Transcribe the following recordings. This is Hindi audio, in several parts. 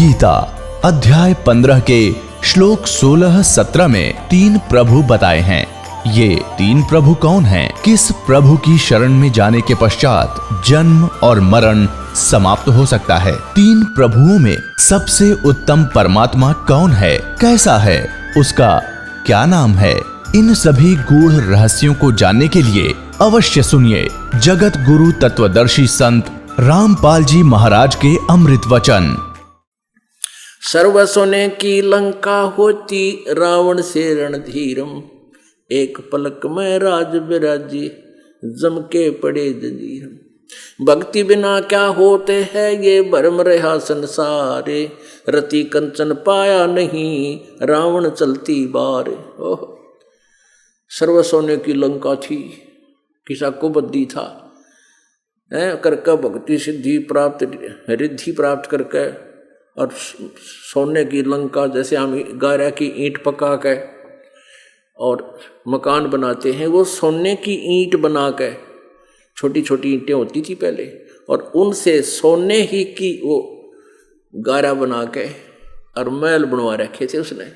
गीता अध्याय 15 के श्लोक 16-17 में 3 प्रभु बताए हैं। ये 3 प्रभु कौन हैं? किस प्रभु की शरण में जाने के पश्चात जन्म और मरण समाप्त हो सकता है? 3 प्रभुओं में सबसे उत्तम परमात्मा कौन है? कैसा है? उसका क्या नाम है? इन सभी गूढ़ रहस्यों को जानने के लिए अवश्य सुनिए जगत गुरु तत्वदर्शी संत रामपाल जी महाराज के अमृत वचन। सर्व सोने की लंका होती रावण से रणधीरम, एक पलक में राज बिराजी जम के पड़े जंजीरम। भक्ति बिना क्या होते हैं ये भरम रहा संसारे, रति कंचन पाया नहीं रावण चलती बार। ओह, सर्व सोने की लंका थी, किसा को बद्दी था करके भक्ति सिद्धि प्राप्त रिद्धि प्राप्त करके, और सोने की लंका जैसे हम गारा की ईंट पका के और मकान बनाते हैं, वो सोने की ईंट बना के, छोटी छोटी ईंटें होती थी पहले, और उनसे सोने ही की वो गारा बना के और महल बनवा रखे थे उसने।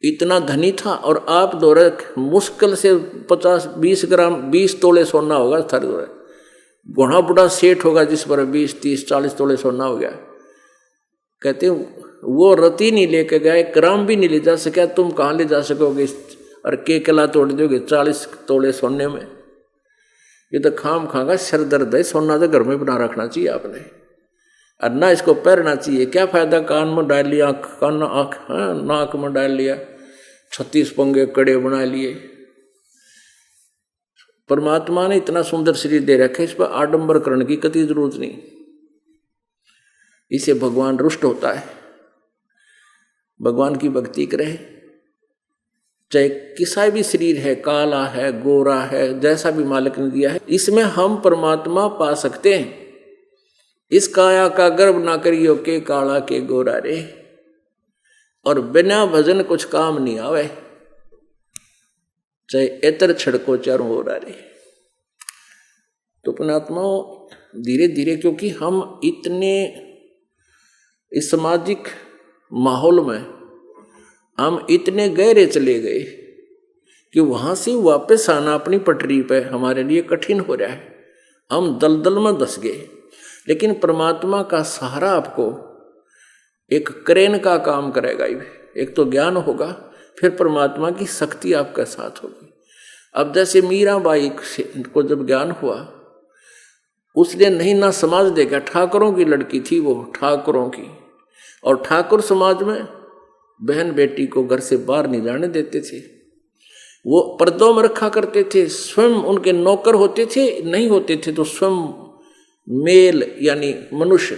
इतना धनी था। और आप दौरे मुश्किल से 50-20 ग्राम 20 तोले सोना होगा थर दौरे, घोड़ा बुढ़ा सेठ होगा जिस पर 20-30-40 तोले सोना हो गया। कहते वो रति नहीं लेके गए, ग्राम भी नहीं ले जा सका, तुम कहाँ ले जा सकोगे और के कला तोड़ दोगे 40 तोले सोने में? ये तो खाम खागा सर दर्द है। सोना तो घर में बना रखना चाहिए आपने, और ना इसको पहनना चाहिए। क्या फायदा कान में डाल लिया, कान आँख नाक में डाल लिया, 36 पंगे कड़े बना लिए। परमात्मा ने इतना सुंदर शरीर दे रखा है, इस पर आडंबर करने की कतई जरूरत नहीं। इसे भगवान रुष्ट होता है। भगवान की भक्ति करे, चाहे किसा भी शरीर है, काला है, गोरा है, जैसा भी मालिक ने दिया है, इसमें हम परमात्मा पा सकते हैं। इस काया का गर्व ना करियो के काला के गोरा रे, और बिना भजन कुछ काम नहीं आवे, चाहे एतर छड़को चारों हो रहे। तो पुणात्माओं धीरे धीरे, क्योंकि हम इतने इस सामाजिक माहौल में हम इतने गहरे चले गए कि वहां से वापस आना अपनी पटरी पे हमारे लिए कठिन हो रहा है। हम दलदल में धस गए। लेकिन परमात्मा का सहारा आपको एक क्रेन का काम करेगा। एक तो ज्ञान होगा, फिर परमात्मा की शक्ति आपके साथ होगी। अब जैसे मीराबाई को जब ज्ञान हुआ, उसने नहीं ना समाज देखा, ठाकुरों की लड़की थी वो, ठाकुरों की, और ठाकुर समाज में बहन बेटी को घर से बाहर नहीं जाने देते थे। वो पर्दों में रखा करते थे, स्वयं उनके नौकर होते थे, नहीं होते थे तो स्वयं मेल यानी मनुष्य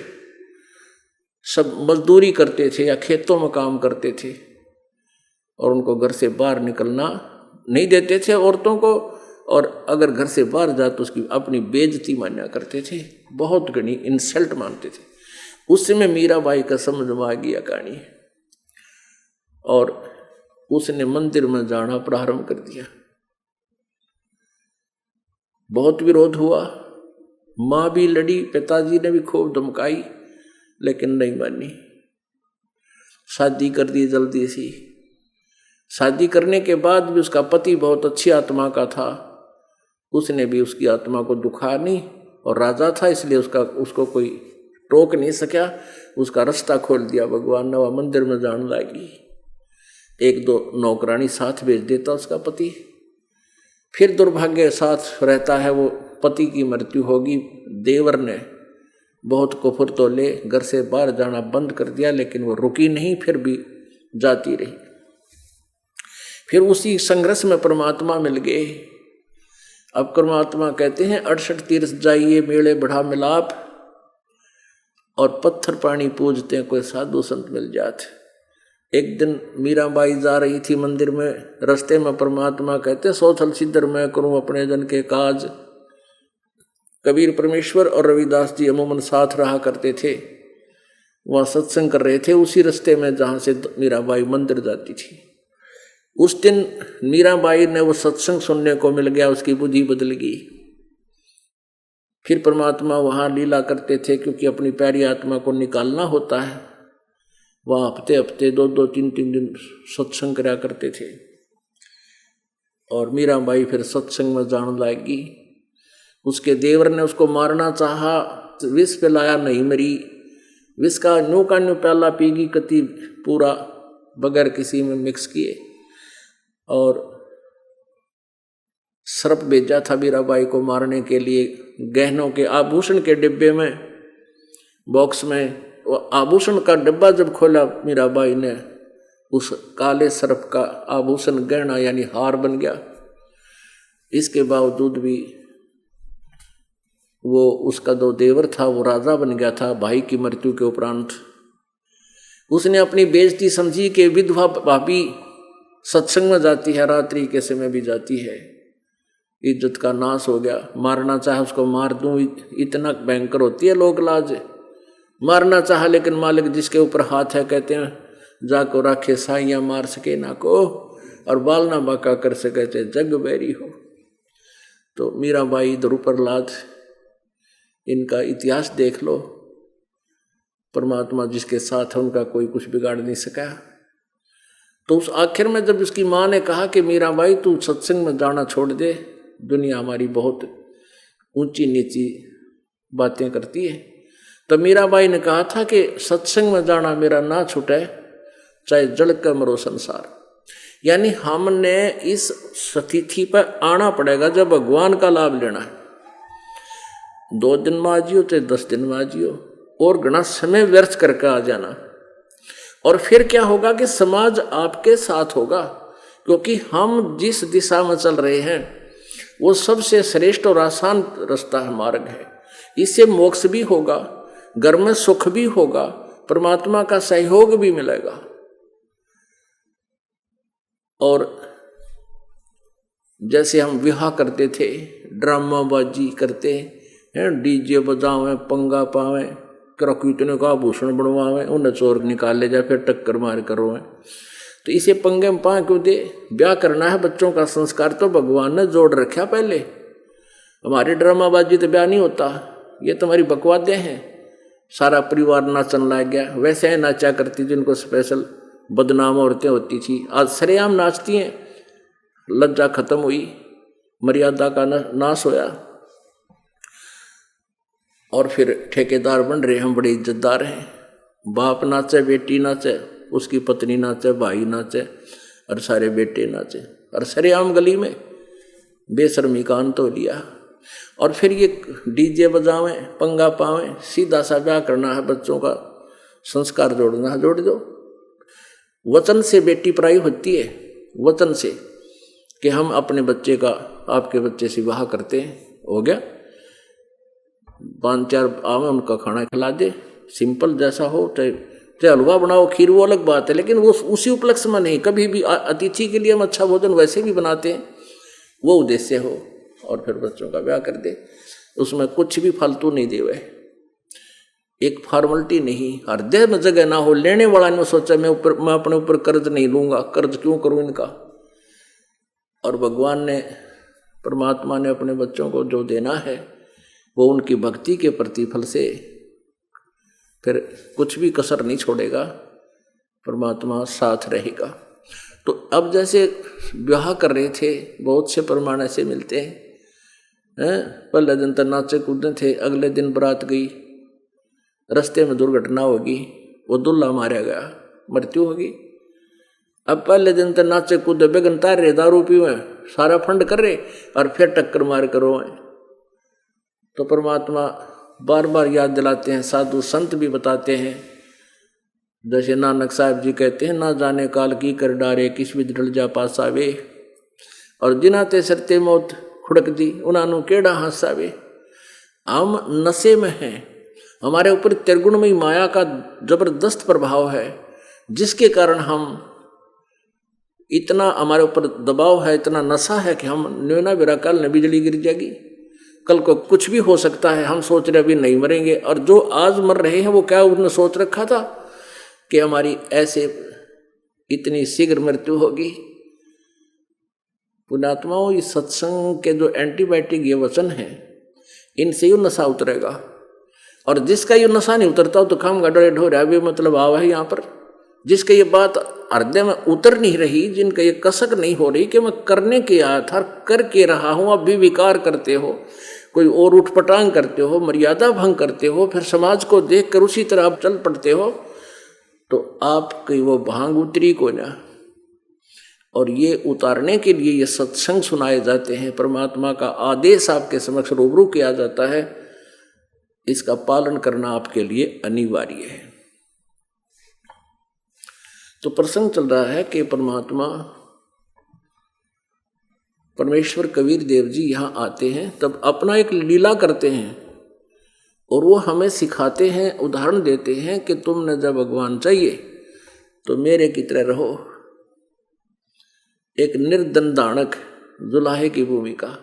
सब मजदूरी करते थे या खेतों में काम करते थे, और उनको घर से बाहर निकलना नहीं देते थे औरतों को। और अगर घर से बाहर जाए तो उसकी अपनी बेइज्जती माना करते थे, बहुत घनी इंसल्ट मानते थे। उस समय मीराबाई का समझ में आ गया कहानी, और उसने मंदिर में जाना प्रारंभ कर दिया। बहुत विरोध हुआ, माँ भी लड़ी, पिताजी ने भी खूब धमकाई, लेकिन नहीं मानी। शादी कर दी जल्दी सी। शादी करने के बाद भी उसका पति बहुत अच्छी आत्मा का था, उसने भी उसकी आत्मा को दुखा नहीं, और राजा था इसलिए उसको कोई टोक नहीं सका। उसका रास्ता खोल दिया भगवान ने, वह मंदिर में जाने लगी। 1-2 नौकरानी साथ भेज देता उसका पति। फिर दुर्भाग्य साथ रहता है, वो पति की मृत्यु होगी। देवर ने बहुत कुफर तो ले, घर से बाहर जाना बंद कर दिया, लेकिन वो रुकी नहीं, फिर भी जाती रही। फिर उसी संघर्ष में परमात्मा मिल गए। अब परमात्मा कहते हैं 68 तीर्थ जाइए मेले बढ़ा मिलाप, और पत्थर पानी पूजते हैं कोई साधु संत मिल जाते। एक दिन मीराबाई जा रही थी मंदिर में, रास्ते में परमात्मा कहते सोथल सिद्धर मैं करूं अपने जन के काज। कबीर परमेश्वर और रविदास जी अमूमन साथ रहा करते थे, वहाँ सत्संग कर रहे थे उसी रास्ते में जहाँ से मीराबाई मंदिर जाती थी। उस दिन मीराबाई ने वो सत्संग सुनने को मिल गया, उसकी बुद्धि बदल गई। फिर परमात्मा वहाँ लीला करते थे, क्योंकि अपनी प्यारी आत्मा को निकालना होता है। वहाँ हफ्ते हफ्ते 2-2, 3-3 दिन सत्संग करा करते थे। और मीराबाई फिर सत्संग में जाने लगी। उसके देवर ने उसको मारना चाहा, विष पिलाया, नहीं मरी। विष का न्यू प्याला पीगी कति पूरा, बगैर किसी में मिक्स किए। और सर्प भेजा था मीराबाई को मारने के लिए, गहनों के आभूषण के डिब्बे में, बॉक्स में। वो आभूषण का डिब्बा जब खोला मीराबाई ने, उस काले सर्प का आभूषण गहना यानी हार बन गया। इसके बावजूद भी वो उसका जो देवर था वो राजा बन गया था भाई की मृत्यु के उपरांत। उसने अपनी बेइज्जती समझी कि विधवा भाभी सत्संग में जाती है, रात्रि के समय भी जाती है, इज्जत का नाश हो गया। मारना चाहे उसको मार दूं, इतना भयंकर होती है लोग लाज। मारना चाहा, लेकिन मालिक जिसके ऊपर हाथ है कहते हैं जाको राखे साइया, मार सके ना को और बाल ना बाका कर सके थे जग बैरी हो। तो मीराबाई प्रहलाद, इनका इतिहास देख लो। परमात्मा जिसके साथ है उनका कोई कुछ बिगाड़ नहीं सका। तो उस आखिर में जब उसकी माँ ने कहा कि मीराबाई तू सत्संग में जाना छोड़ दे, दुनिया हमारी बहुत ऊंची नीची बातें करती है, तो मीराबाई ने कहा था कि सत्संग में जाना मेरा ना छूटे, चाहे जल का मरो संसार। यानी हमने इस स्थिति पर आना पड़ेगा जब भगवान का लाभ लेना है। 2 दिन में आ जियो चाहे 10 दिन में आ जियो, और घना समय व्यर्थ करके आ जाना। और फिर क्या होगा कि समाज आपके साथ होगा, क्योंकि हम जिस दिशा में चल रहे हैं वो सबसे श्रेष्ठ और आसान रास्ता है, मार्ग है। इससे मोक्ष भी होगा, घर में सुख भी होगा, परमात्मा का सहयोग भी मिलेगा। और जैसे हम विवाह करते थे, ड्रामाबाजी करते हैं, डीजे बजावें, पंगा पावें, कितने का आभूषण बनवावें, उन्हें चोर निकाल ले जाए, फिर टक्कर मार करोवें। तो इसे पंगे में पा क्यों दे? ब्याह करना है, बच्चों का संस्कार तो भगवान ने जोड़ रखा पहले। हमारी ड्रामाबाजी तो ब्याह नहीं होता, ये तुम्हारी बकवादें हैं। सारा परिवार नाचन लग गया, वैसे ही नाचा करती जिनको स्पेशल बदनाम औरतें होती थी, आज सरेआम नाचती हैं। लज्जा खत्म हुई, मर्यादा का नाश होया। और फिर ठेकेदार बन रहे हम, बड़े इज्जतदार हैं। बाप नाचे, बेटी नाचे, उसकी पत्नी नाचे, भाई नाचे, और सारे बेटे नाचे, और सरेआम गली में बेशर्मी का अंत हो लिया। और फिर ये डीजे बजावें, पंगा पावें, सीधा सा ब्याह करना है, बच्चों का संस्कार जोड़ना है, जोड़ दो। वचन से बेटी पराई होती है, वचन से कि हम अपने बच्चे का आपके बच्चे से विवाह करते हैं, हो गया। 5-4 आवे, उनका खाना खिला दे, सिंपल जैसा हो, चाहे हलवा बनाओ, खीर, वो अलग बात है, लेकिन वो उसी उपलक्ष्य में नहीं। कभी भी अतिथि के लिए हम अच्छा भोजन वैसे भी बनाते हैं, वो उद्देश्य हो, और फिर बच्चों का ब्याह कर दे। उसमें कुछ भी फालतू नहीं देवे, एक फॉर्मेलिटी नहीं, हृदय में जगह ना हो। लेने वाला ने सोचा मैं अपने ऊपर कर्ज नहीं लूंगा, कर्ज क्यों करूं इनका। और भगवान ने, परमात्मा ने अपने बच्चों को जो देना है वो उनकी भक्ति के प्रतिफल से फिर कुछ भी कसर नहीं छोड़ेगा, परमात्मा साथ रहेगा। तो अब जैसे विवाह कर रहे थे, बहुत से प्रमाण ऐसे मिलते हैं। पहले दिन तो नाचे कूदे थे, अगले दिन बारात गई, रास्ते में दुर्घटना होगी, वो दूल्हा मारा गया, मृत्यु होगी। अब पहले दिन तो नाचे कूदे, बेगन तार रहे, दारू पीवे, सारा फंड कर रहे, और फिर टक्कर मार करो। तो परमात्मा बार बार याद दिलाते हैं, साधु संत भी बताते हैं। जैसे नानक साहब जी कहते हैं, ना जाने काल की कर डारे, किस विध डल जा पासावे, और जिनाते सरते मौत खुड़क दी, उन्होंने केड़ा हंसावे। हम नशे में हैं, हमारे ऊपर त्रिगुणमयी माया का जबरदस्त प्रभाव है, जिसके कारण हम इतना, हमारे ऊपर दबाव है, इतना नशा है कि हम न्यूना बिरा काल न बिजली गिर जाएगी, कल को कुछ भी हो सकता है। हम सोच रहे अभी नहीं मरेंगे, और जो आज मर रहे हैं वो क्या उन्होंने सोच रखा था कि हमारी ऐसे इतनी शीघ्र मृत्यु होगी। पुण्यात्माओं, इस सत्संग के जो एंटीबायोटिक ये वचन है इनसे यो नशा उतरेगा। और जिसका ये नशा नहीं उतरता तो काम गड़बड़ हो रहा है, मतलब आवा है यहाँ पर। जिसका ये बात हृदय में उतर नहीं रही, जिनका ये कसक नहीं हो रही कि मैं करने के आया था, करके रहा हूँ, अब भी विकार करते हो, कोई और उठपटांग करते हो, मर्यादा भंग करते हो, फिर समाज को देखकर उसी तरह आप चल पड़ते हो, तो आपकी वो भांग उतरी को ना। और ये उतारने के लिए ये सत्संग सुनाए जाते हैं, परमात्मा का आदेश आपके समक्ष रूबरू किया जाता है, इसका पालन करना आपके लिए अनिवार्य है। तो प्रसंग चल रहा है कि परमात्मा परमेश्वर कबीर देव जी यहाँ आते हैं, तब अपना एक लीला करते हैं और वो हमें सिखाते हैं, उदाहरण देते हैं कि तुमने जब भगवान चाहिए तो मेरे की तरह रहो। एक निर्दंडाणक जुलाहे की भूमिका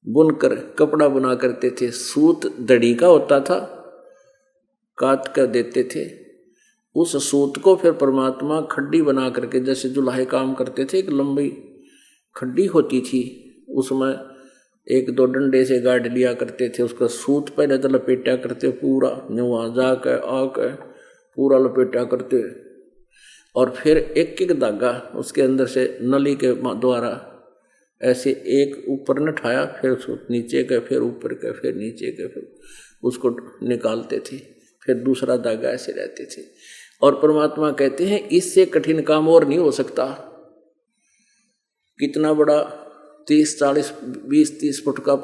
बुनकर कपड़ा बना करते थे, सूत दड़ी का होता था, काट कर देते थे। उस सूत को फिर परमात्मा खड्डी बना करके, जैसे जुलाहे काम करते थे, एक लंबी खड्डी होती थी, उसमें एक दो डंडे से गाड़ लिया करते थे, उसका सूत पहले तो लपेटा करते पूरा, वहाँ जाकर आकर पूरा लपेटा करते, और फिर एक एक धागा उसके अंदर से नली के द्वारा ऐसे एक ऊपर नठाया, फिर नीचे का, फिर ऊपर का, फिर नीचे का, फिर उसको निकालते थे, फिर दूसरा धागा ऐसे रहते थे। और परमात्मा कहते हैं इससे कठिन काम और नहीं हो सकता। कितना बड़ा 30, 40, 20, 30 फुट का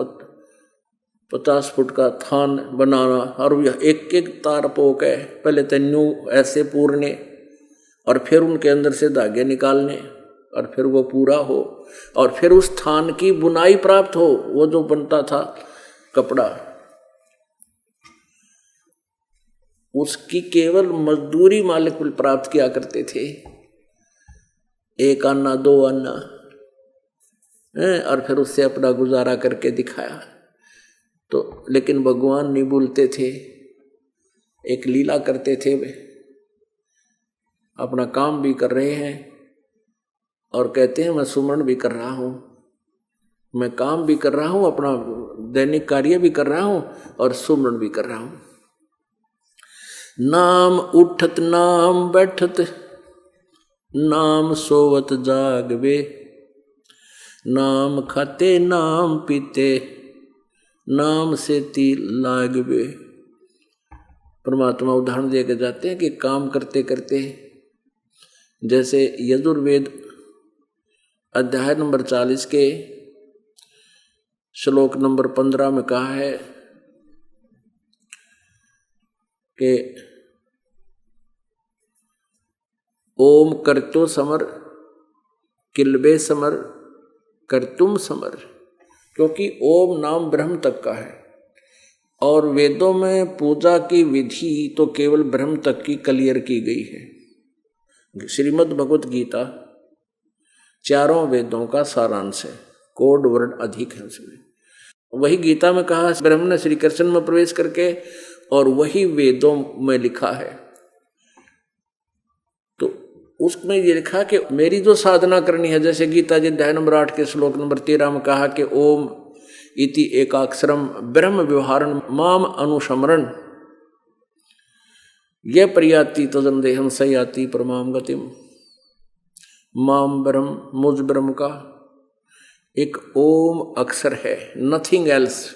50 फुट का थान बनाना, और एक एक तार पोक है, पहले तन्नू ऐसे पूरने और फिर उनके अंदर से धागे निकालने, और फिर वो पूरा हो, और फिर उस थान की बुनाई प्राप्त हो। वो जो बनता था कपड़ा, उसकी केवल मजदूरी मालिक प्राप्त किया करते थे, 1 आना 2 आना, और फिर उससे अपना गुजारा करके दिखाया। तो लेकिन भगवान नहीं भूलते थे, एक लीला करते थे, वे अपना काम भी कर रहे हैं और कहते हैं मैं सुमरण भी कर रहा हूँ, मैं काम भी कर रहा हूँ, अपना दैनिक कार्य भी कर रहा हूँ और सुमरण भी कर रहा हूँ। नाम उठत नाम बैठत, नाम सोवत जागवे, नाम खाते नाम पीते, नाम से ती लागवे। परमात्मा उदाहरण देकर जाते हैं कि काम करते करते, जैसे यजुर्वेद अध्याय नंबर 40 के श्लोक नंबर 15 में कहा है कि ओम करतो समर किलबे समर करतुम समर, क्योंकि ओम नाम ब्रह्म तक का है और वेदों में पूजा की विधि तो केवल ब्रह्म तक की क्लियर की गई है। श्रीमद् भगवत गीता 4 वेदों का सारांश है, कोड वर्ड अधिक है उसमें। वही गीता में कहा ब्रह्म ने श्री कृष्ण में प्रवेश करके, और वही वेदों में लिखा है। तो उसमें ये लिखा कि मेरी जो साधना करनी है, जैसे गीता जी अध्याय नंबर 8 के श्लोक नंबर 13 में कहा कि ओम इति एकाक्षरम ब्रह्म व्यवहारन माम अनुसमरण, ये प्रयाति तजन देहम सयाति परमाम गतिम। माम ब्रह्म, मुझ ब्रह्म का एक ओम अक्षर है, नथिंग एल्स,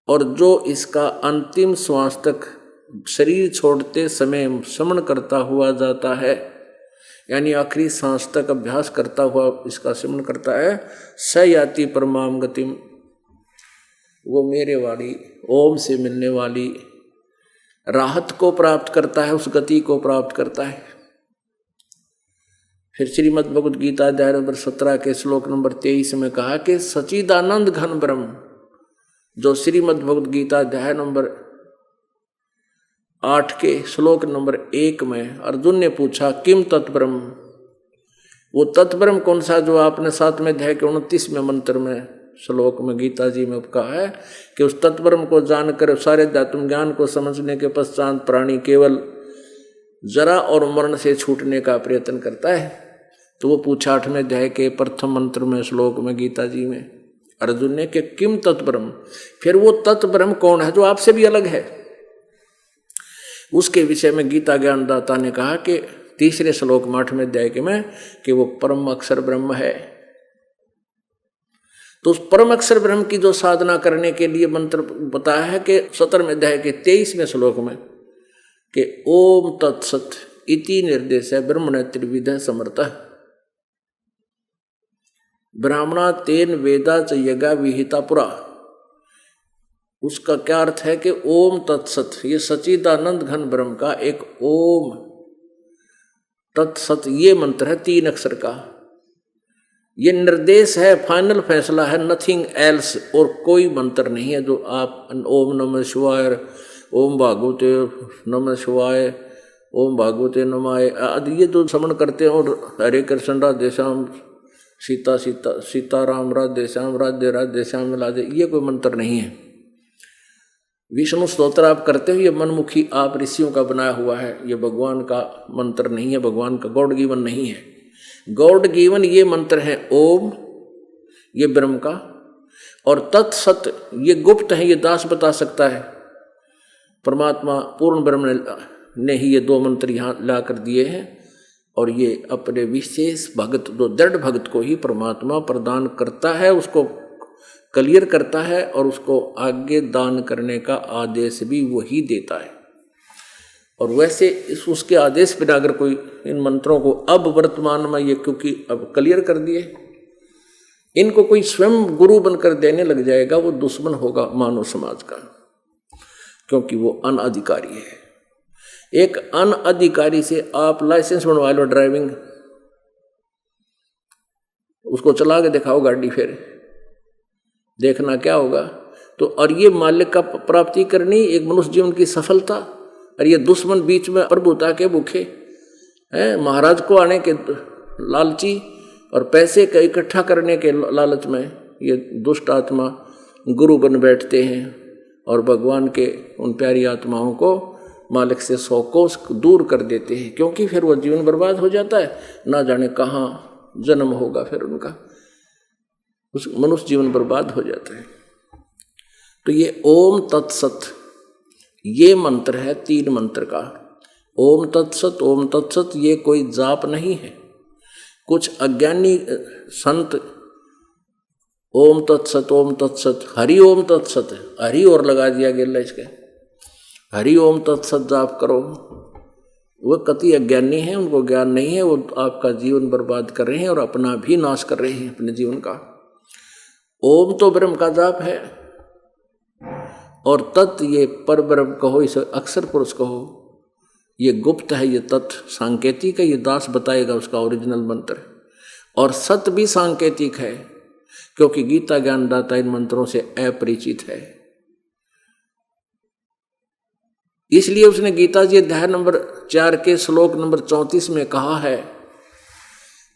और जो इसका अंतिम श्वास तक शरीर छोड़ते समय समण करता हुआ जाता है, यानी आखिरी सांस तक अभ्यास करता हुआ इसका सिमरण करता है, स याति परमाम गतिम, वो मेरे वाली ओम से मिलने वाली राहत को प्राप्त करता है, उस गति को प्राप्त करता है। फिर श्रीमद् भगवद गीता अध्याय नंबर 17 के श्लोक नंबर 23 में कहा कि सच्चिदानंद घन ब्रह्म, जो श्रीमद् भगवद गीता अध्याय नंबर 8 के श्लोक नंबर 1 में अर्जुन ने पूछा किम तत्ब्रह्म, वो तत्ब्रह्म कौन सा जो आपने 7वें अध्याय के 29वें मंत्र में श्लोक में गीता जी में कहा है कि उस तत्ब्रह्म को जानकर सारे अध्यात्म ज्ञान को समझने के पश्चात प्राणी केवल जरा और मरण से छूटने का प्रयत्न करता है। तो वो पूछा 8वें अध्याय के प्रथम मंत्र में श्लोक में गीता जी में अर्जुन ने कि किम तत्ब्रह्म, फिर वो तत्ब्रह्म कौन है जो आपसे भी अलग है। उसके विषय में गीता ज्ञानदाता ने कहा कि तीसरे श्लोक में 8वें अध्याय के में कि वो परम अक्षर ब्रह्म है। तो उस परम अक्षर ब्रह्म की जो साधना करने के लिए मंत्र बताया है कि 17वें अध्याय के 23वें श्लोक में कि ओम तत्सत इति निर्देश है ब्रह्मण त्रिविध समर्थः ब्राह्मणा तेन वेदा च यज्ञा विहिता पुरा। उसका क्या अर्थ है कि ओम तत्सत, ये सच्चिदानंद घन ब्रह्म का एक ओम तत्सत ये मंत्र है 3 अक्षर का। ये निर्देश है, फाइनल फैसला है, नथिंग एल्स, और कोई मंत्र नहीं है जो आप ओम नमः शिवाय, ओम भागवते नमः शिवाय, ओम भागवते नमाय आदि ये जो श्रवण करते हैं, और हरे कृष्ण राधे श्याम सीता सीता सीताराम राधे श्याम राधे श्याम राधे, ये कोई मंत्र नहीं है। विष्णु स्तोत्र आप करते हो, ये मनमुखी आप ऋषियों का बनाया हुआ है, ये भगवान का मंत्र नहीं है, भगवान का गॉड गिवन नहीं है। गॉड गिवन ये मंत्र है ओम, ये ब्रह्म का, और तत्सत ये गुप्त है, ये दास बता सकता है। परमात्मा पूर्ण ब्रह्म ने ही ये 2 मंत्र यहाँ ला कर दिए हैं, और ये अपने विशेष भगत, जो दृढ़ भगत को ही परमात्मा प्रदान करता है, उसको क्लियर करता है, और उसको आगे दान करने का आदेश भी वही देता है। और वैसे उसके आदेश बिना अगर कोई इन मंत्रों को अब वर्तमान में ये क्योंकि अब क्लियर कर दिए, इनको कोई स्वयं गुरु बनकर देने लग जाएगा, वो दुश्मन होगा मानव समाज का, क्योंकि वो अनधिकारी है। एक अनधिकारी से आप लाइसेंस बनवा लो ड्राइविंग, उसको चला के दिखाओ गाड़ी, फिर देखना क्या होगा। तो और ये मालिक का प्राप्ति करनी एक मनुष्य जीवन की सफलता, और ये दुश्मन बीच में प्रभुता के भूखे हैं, महाराज को आने के लालची और पैसे का इकट्ठा करने के लालच में ये दुष्ट आत्मा गुरु बन बैठते हैं, और भगवान के उन प्यारी आत्माओं को मालिक से 100 कोस दूर कर देते हैं, क्योंकि फिर वो जीवन बर्बाद हो जाता है, ना जाने कहाँ जन्म होगा फिर उनका, उस मनुष्य जीवन बर्बाद हो जाता है। तो ये ओम तत्सत ये मंत्र है 3 मंत्र का। ओम तत्सत ये कोई जाप नहीं है। कुछ अज्ञानी संत ओम तत्सत हरि ओम तत्सत, हरि और लगा दिया गया इसके, हरि ओम तत्सत जाप करो। वो कति अज्ञानी हैं, उनको ज्ञान नहीं है, वो आपका जीवन बर्बाद कर रहे हैं और अपना भी नाश कर रहे हैं अपने जीवन का। ओम तो ब्रह्म का जाप है, और तत् ये पर ब्रह्म कहो, इसे अक्षर पुरुष कहो, ये गुप्त है, ये तत् सांकेतिक है, ये दास बताएगा उसका ओरिजिनल मंत्र। और सत भी सांकेतिक है, क्योंकि गीता ज्ञानदाता इन मंत्रों से अपरिचित है। इसलिए उसने गीता जी अध्याय नंबर 4 के श्लोक नंबर 34 में कहा है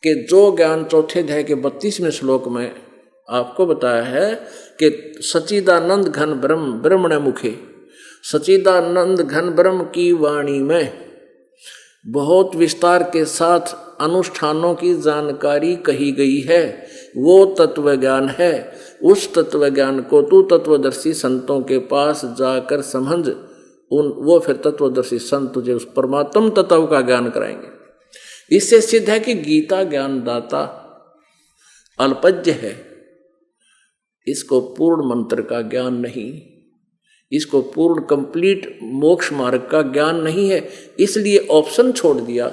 कि जो ज्ञान चौथे अध्याय के 32वें श्लोक में आपको बताया है कि सच्चिदानंद घन ब्रह्म ब्रह्मण मुखे, सच्चिदानंद घन ब्रह्म की वाणी में बहुत विस्तार के साथ अनुष्ठानों की जानकारी कही गई है, वो तत्व ज्ञान है। उस तत्व ज्ञान को तू तत्वदर्शी संतों के पास जाकर समझ, वो फिर तत्वदर्शी संत तुझे उस परमात्म तत्व का ज्ञान कराएंगे। इससे सिद्ध है कि गीता ज्ञानदाता अल्पज्ञ है, इसको पूर्ण मंत्र का ज्ञान नहीं, इसको पूर्ण कंप्लीट मोक्ष मार्ग का ज्ञान नहीं है, इसलिए ऑप्शन छोड़ दिया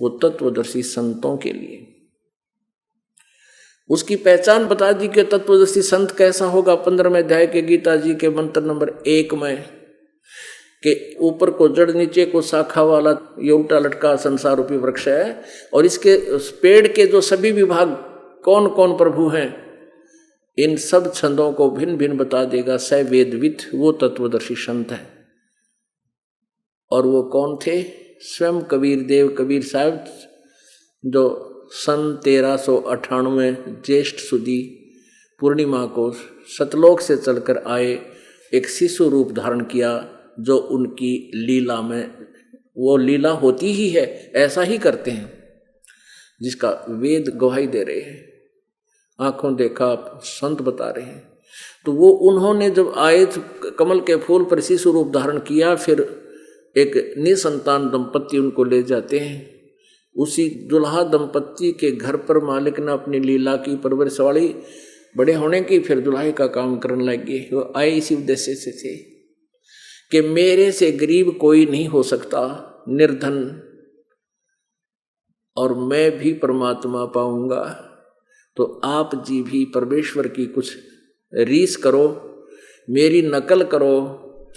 वो तत्वदर्शी संतों के लिए। उसकी पहचान बता दी कि तत्वदर्शी संत कैसा होगा 15वें अध्याय के गीता जी के मंत्र नंबर 1 में, कि ऊपर को जड़ नीचे को शाखा वाला ये उल्टा लटका संसार रूपी वृक्ष है, और इसके पेड़ के जो सभी विभाग कौन कौन प्रभु हैं, इन सब छंदों को भिन्न भिन्न बता देगा स वेदविद, वो तत्वदर्शी संत है। और वो कौन थे? स्वयं कबीर देव कबीर साहब, जो सन 1398 ज्येष्ठ सुदी पूर्णिमा को सतलोक से चलकर आए, एक शिशु रूप धारण किया, जो उनकी लीला में, वो लीला होती ही है, ऐसा ही करते हैं जिसका वेद गवाही दे रहे हैं। आंखों देखा संत बता रहे हैं। तो वो उन्होंने जब आए कमल के फूल पर शिशु रूप धारण किया, फिर एक निसंतान दंपत्ति उनको ले जाते हैं। उसी दुल्हा दंपत्ति के घर पर मालिक ने अपनी लीला की परवरिश वाली बड़े होने की, फिर दुल्हाई का काम करने लगे। वो आए इसी उद्देश्य से थे कि मेरे से गरीब कोई नहीं हो सकता, निर्धन, और मैं भी परमात्मा पाऊंगा। तो आप जी भी परमेश्वर की कुछ रीस करो, मेरी नकल करो,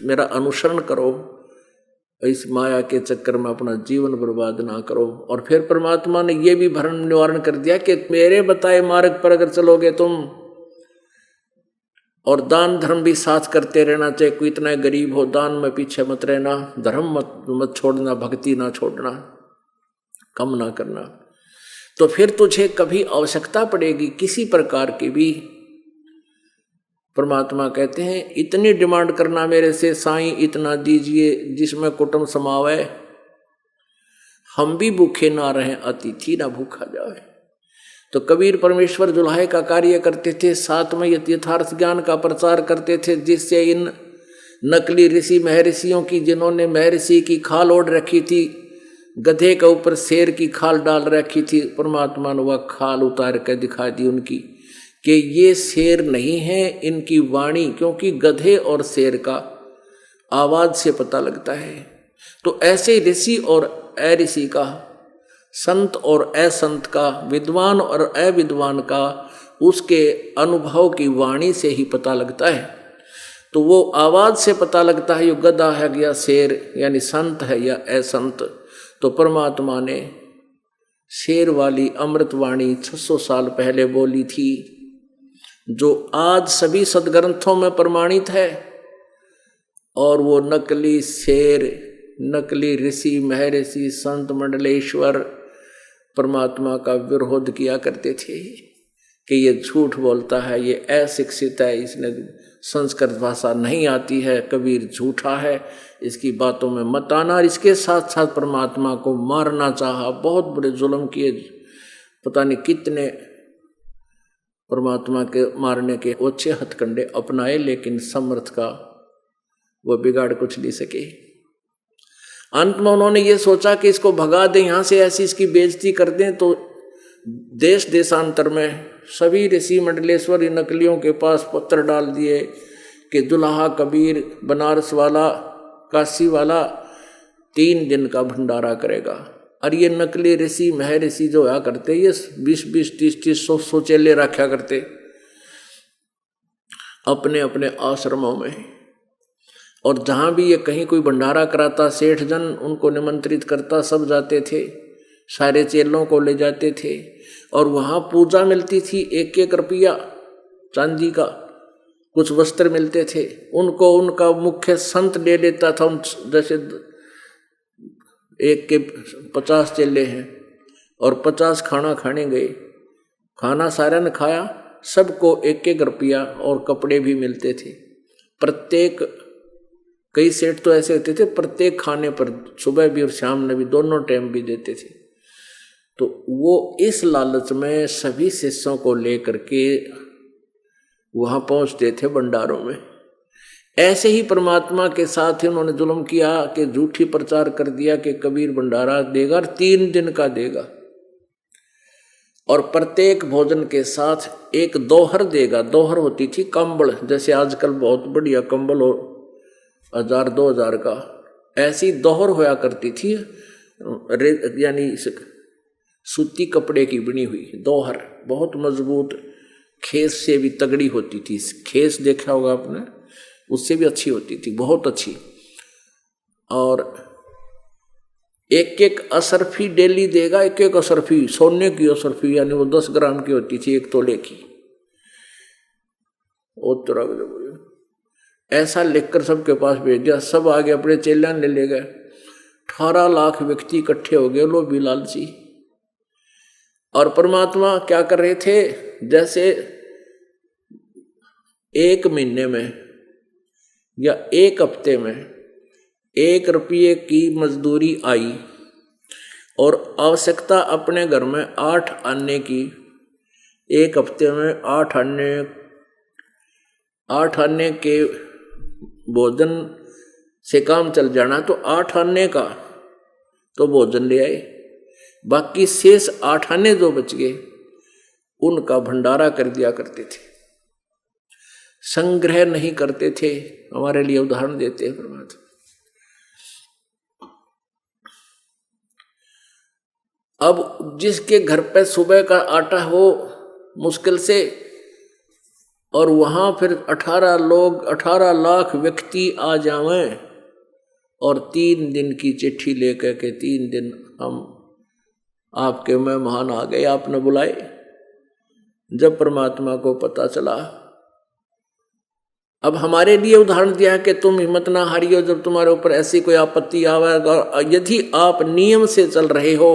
मेरा अनुसरण करो, इस माया के चक्कर में अपना जीवन बर्बाद ना करो। और फिर परमात्मा ने यह भी भ्रम निवारण कर दिया कि मेरे बताए मार्ग पर अगर चलोगे तुम, और दान धर्म भी साथ करते रहना, चाहे कोई इतना गरीब हो, दान में पीछे मत रहना, धर्म मत छोड़ना, भक्ति ना छोड़ना, कम ना करना। तो फिर तुझे कभी आवश्यकता पड़ेगी किसी प्रकार की भी, परमात्मा कहते हैं इतनी डिमांड करना मेरे से, साईं इतना दीजिए जिसमें कुटुंब समावे, हम भी भूखे ना रहें, अतिथि ना भूखा जाए। तो कबीर परमेश्वर जुल्हाए का कार्य करते थे, साथ में यथार्थ ज्ञान का प्रचार करते थे, जिससे इन नकली ऋषि महर्षियों की, जिन्होंने महर्षि की खाल ओढ़ रखी थी, गधे के ऊपर शेर की खाल डाल रखी थी, परमात्मा ने वह खाल उतार कर दिखा दी उनकी कि ये शेर नहीं है, इनकी वाणी, क्योंकि गधे और शेर का आवाज से पता लगता है। तो ऐसे ऋषि और अऋषि का, संत और असंत का, विद्वान और अविद्वान का उसके अनुभव की वाणी से ही पता लगता है। तो वो आवाज से पता लगता है ये गधा है या शेर, यानी संत है या असंत। तो परमात्मा ने शेर वाली अमृतवाणी 600 साल पहले बोली थी, जो आज सभी सदग्रंथों में प्रमाणित है। और वो नकली शेर, नकली ऋषि महर्षि संत मंडलेश्वर परमात्मा का विरोध किया करते थे कि ये झूठ बोलता है, ये अशिक्षित है, इसने संस्कृत भाषा नहीं आती है, कबीर झूठा है, इसकी बातों में मत आना। और इसके साथ साथ परमात्मा को मारना चाहा, बहुत बड़े जुल्म किए, पता नहीं कितने परमात्मा के मारने के ओछे हथकंडे अपनाए, लेकिन समर्थ का वो बिगाड़ कुछ नहीं सके। अंत में उन्होंने ये सोचा कि इसको भगा दें यहाँ से, ऐसी इसकी बेइज्जती कर दें। तो देश देशांतर में सभी ऋषि मंडलेश्वर नकलियों के पास पत्र डाल दिए कि दुल्हा कबीर बनारस वाला, काशी वाला 3 दिन का भंडारा करेगा। और ये नकली ऋषि महर्षि जो होया करते, ये 20-20, 30-30, 100 चेले रखा करते अपने अपने आश्रमों में। और जहाँ भी ये कहीं कोई भंडारा कराता, सेठ जन उनको निमंत्रित करता, सब जाते थे, सारे चेलों को ले जाते थे। और वहाँ पूजा मिलती थी, 1-1 रुपया चांदी का, कुछ वस्त्र मिलते थे उनको, उनका मुख्य संत दे देता था। जैसे एक के 50 चेले हैं और 50 खाना खाने गए, खाना सारा ने खाया, सबको 1-1 रुपया और कपड़े भी मिलते थे प्रत्येक। कई सेठ तो ऐसे होते थे प्रत्येक खाने पर सुबह भी और शाम में भी, दोनों टाइम भी देते थे। तो वो इस लालच में सभी शिष्यों को लेकर के वहाँ पहुँचते थे भंडारों में। ऐसे ही परमात्मा के साथ ही उन्होंने जुल्म किया कि झूठी प्रचार कर दिया कि कबीर भंडारा देगा और 3 दिन का देगा, और प्रत्येक भोजन के साथ एक दोहर देगा। दोहर होती थी कंबल, जैसे आजकल बहुत बढ़िया कंबल हो 1000-2000 का, ऐसी दोहर होया करती थी, यानी सूती कपड़े की बनी हुई दोहर, बहुत मजबूत, खेस से भी तगड़ी होती थी। खेस देखा होगा आपने, उससे भी अच्छी होती थी, बहुत अच्छी। और 1-1 असरफी डेली देगा, 1-1 असरफी, सोने की असरफी, यानी वो 10 ग्राम की होती थी, 1 तोले की। ऐसा लिखकर सबके पास भेज दिया, सब आगे अपने चेला ले गए। 18 लाख व्यक्ति इकट्ठे हो गए, लो भी लालची। और परमात्मा क्या कर रहे थे, जैसे 1 महीने में या 1 हफ्ते में 1 रुपये की मजदूरी आई और आवश्यकता अपने घर में 8 आने की, एक हफ्ते में 8 आने के भोजन से काम चल जाना, तो 8 आने का तो भोजन ले आए, बाकी शेष 8 आने जो बच गए उनका भंडारा कर दिया करते थे, संग्रह नहीं करते थे। हमारे लिए उदाहरण देते हैं परमात्मा। अब जिसके घर पे सुबह का आटा हो मुश्किल से, और वहां फिर 18 लाख व्यक्ति आ जावें, और 3 दिन की चिट्ठी लेकर के 3 दिन हम आपके मेहमान आ गए, आपने बुलाए। जब परमात्मा को पता चला, अब हमारे लिए उदाहरण दिया है कि तुम हिम्मत ना हारियो, जब तुम्हारे ऊपर ऐसी कोई आपत्ति आवेगा, यदि आप नियम से चल रहे हो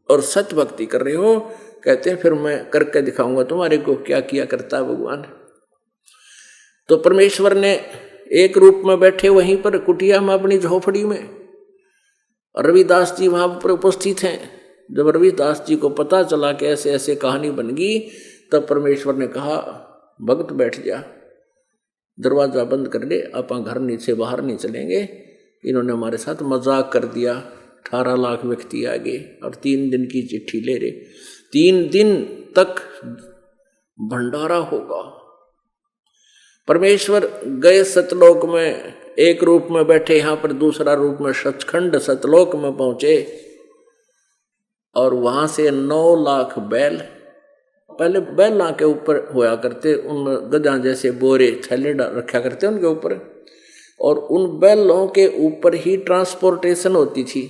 और सत्य भक्ति कर रहे हो, कहते हैं फिर मैं करके दिखाऊंगा तुम्हारे को क्या किया करता है भगवान। तो परमेश्वर ने एक रूप में बैठे वहीं पर कुटिया में अपनी झोपड़ी में, रविदास जी वहां पर उपस्थित हैं। जब रविदास जी को पता चला कि ऐसे ऐसे कहानी बन गई, तब परमेश्वर ने कहा भक्त बैठ जा, दरवाजा बंद कर ले, आप घर नीचे बाहर नहीं चलेंगे। इन्होंने हमारे साथ मजाक कर दिया, 18 लाख व्यक्ति आ गए और 3 दिन की चिट्ठी ले रहे, 3 दिन तक भंडारा होगा। परमेश्वर गए सतलोक में, एक रूप में बैठे, यहाँ पर दूसरा रूप में सचखंड सतलोक में पहुंचे, और वहां से 9 लाख बैल, पहले बैलों के ऊपर होया करते, उन गधा जैसे बोरे थैले रखा करते उनके ऊपर, और उन बैलों के ऊपर ही ट्रांसपोर्टेशन होती थी।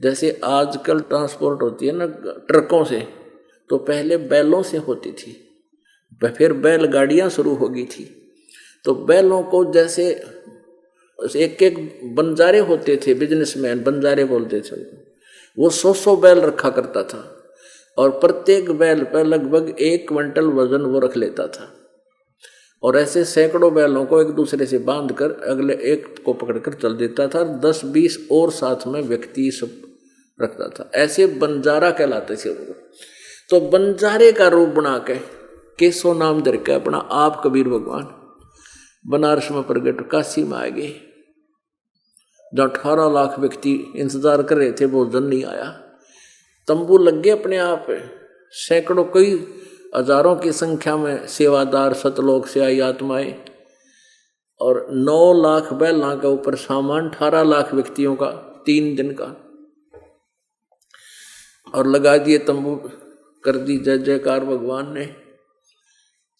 जैसे आजकल ट्रांसपोर्ट होती है ना ट्रकों से, तो पहले बैलों से होती थी, फिर बैलगाड़ियां शुरू हो गई थी। तो बैलों को जैसे एक एक बंजारे होते थे, बिजनेसमैन बंजारे बोलते थे, वो 100 बैल रखा करता था, और प्रत्येक बैल पर लगभग 1 क्विंटल वजन वो रख लेता था, और ऐसे सैकड़ों बैलों को एक दूसरे से बांधकर अगले एक को पकड़कर चल देता था, 10-20 और साथ में व्यक्ति सब रखता था। ऐसे बंजारा कहलाते थे वो। तो बंजारे का रूप बना के केशव नाम धर के अपना आप कबीर भगवान बनारस में प्रगट, काशी में आ गए, जहाँ 18 लाख व्यक्ति इंतजार कर रहे थे, भोजन नहीं आया। तंबू लग गए अपने आप, सैकड़ों कई हजारों की संख्या में सेवादार सतलोक से आई आत्माएं, और 9 लाख बैलों के ऊपर सामान 18 लाख व्यक्तियों का 3 दिन का, और लगा दिए तंबू, कर दी जय जयकार भगवान ने।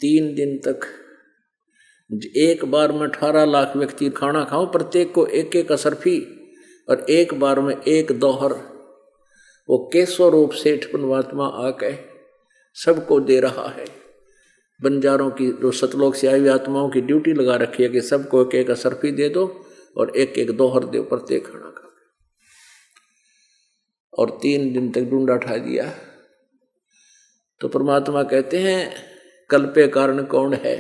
3 दिन तक एक बार में 18 लाख व्यक्ति खाना खाओ, प्रत्येक को एक एक असरफी, और एक बार में एक दोहर, वो केशव रूप से परमात्मा आके सबको दे रहा है। बंजारों की जो सतलोक से आई हुई आत्माओं की ड्यूटी लगा रखी है कि सबको एक एक असरफी दे दो और एक एक दोहर दो, प्रत्येक खाना खा, और 3 दिन तक डूंडा उठा दिया। तो परमात्मा कहते हैं कल पे कारण कौन है,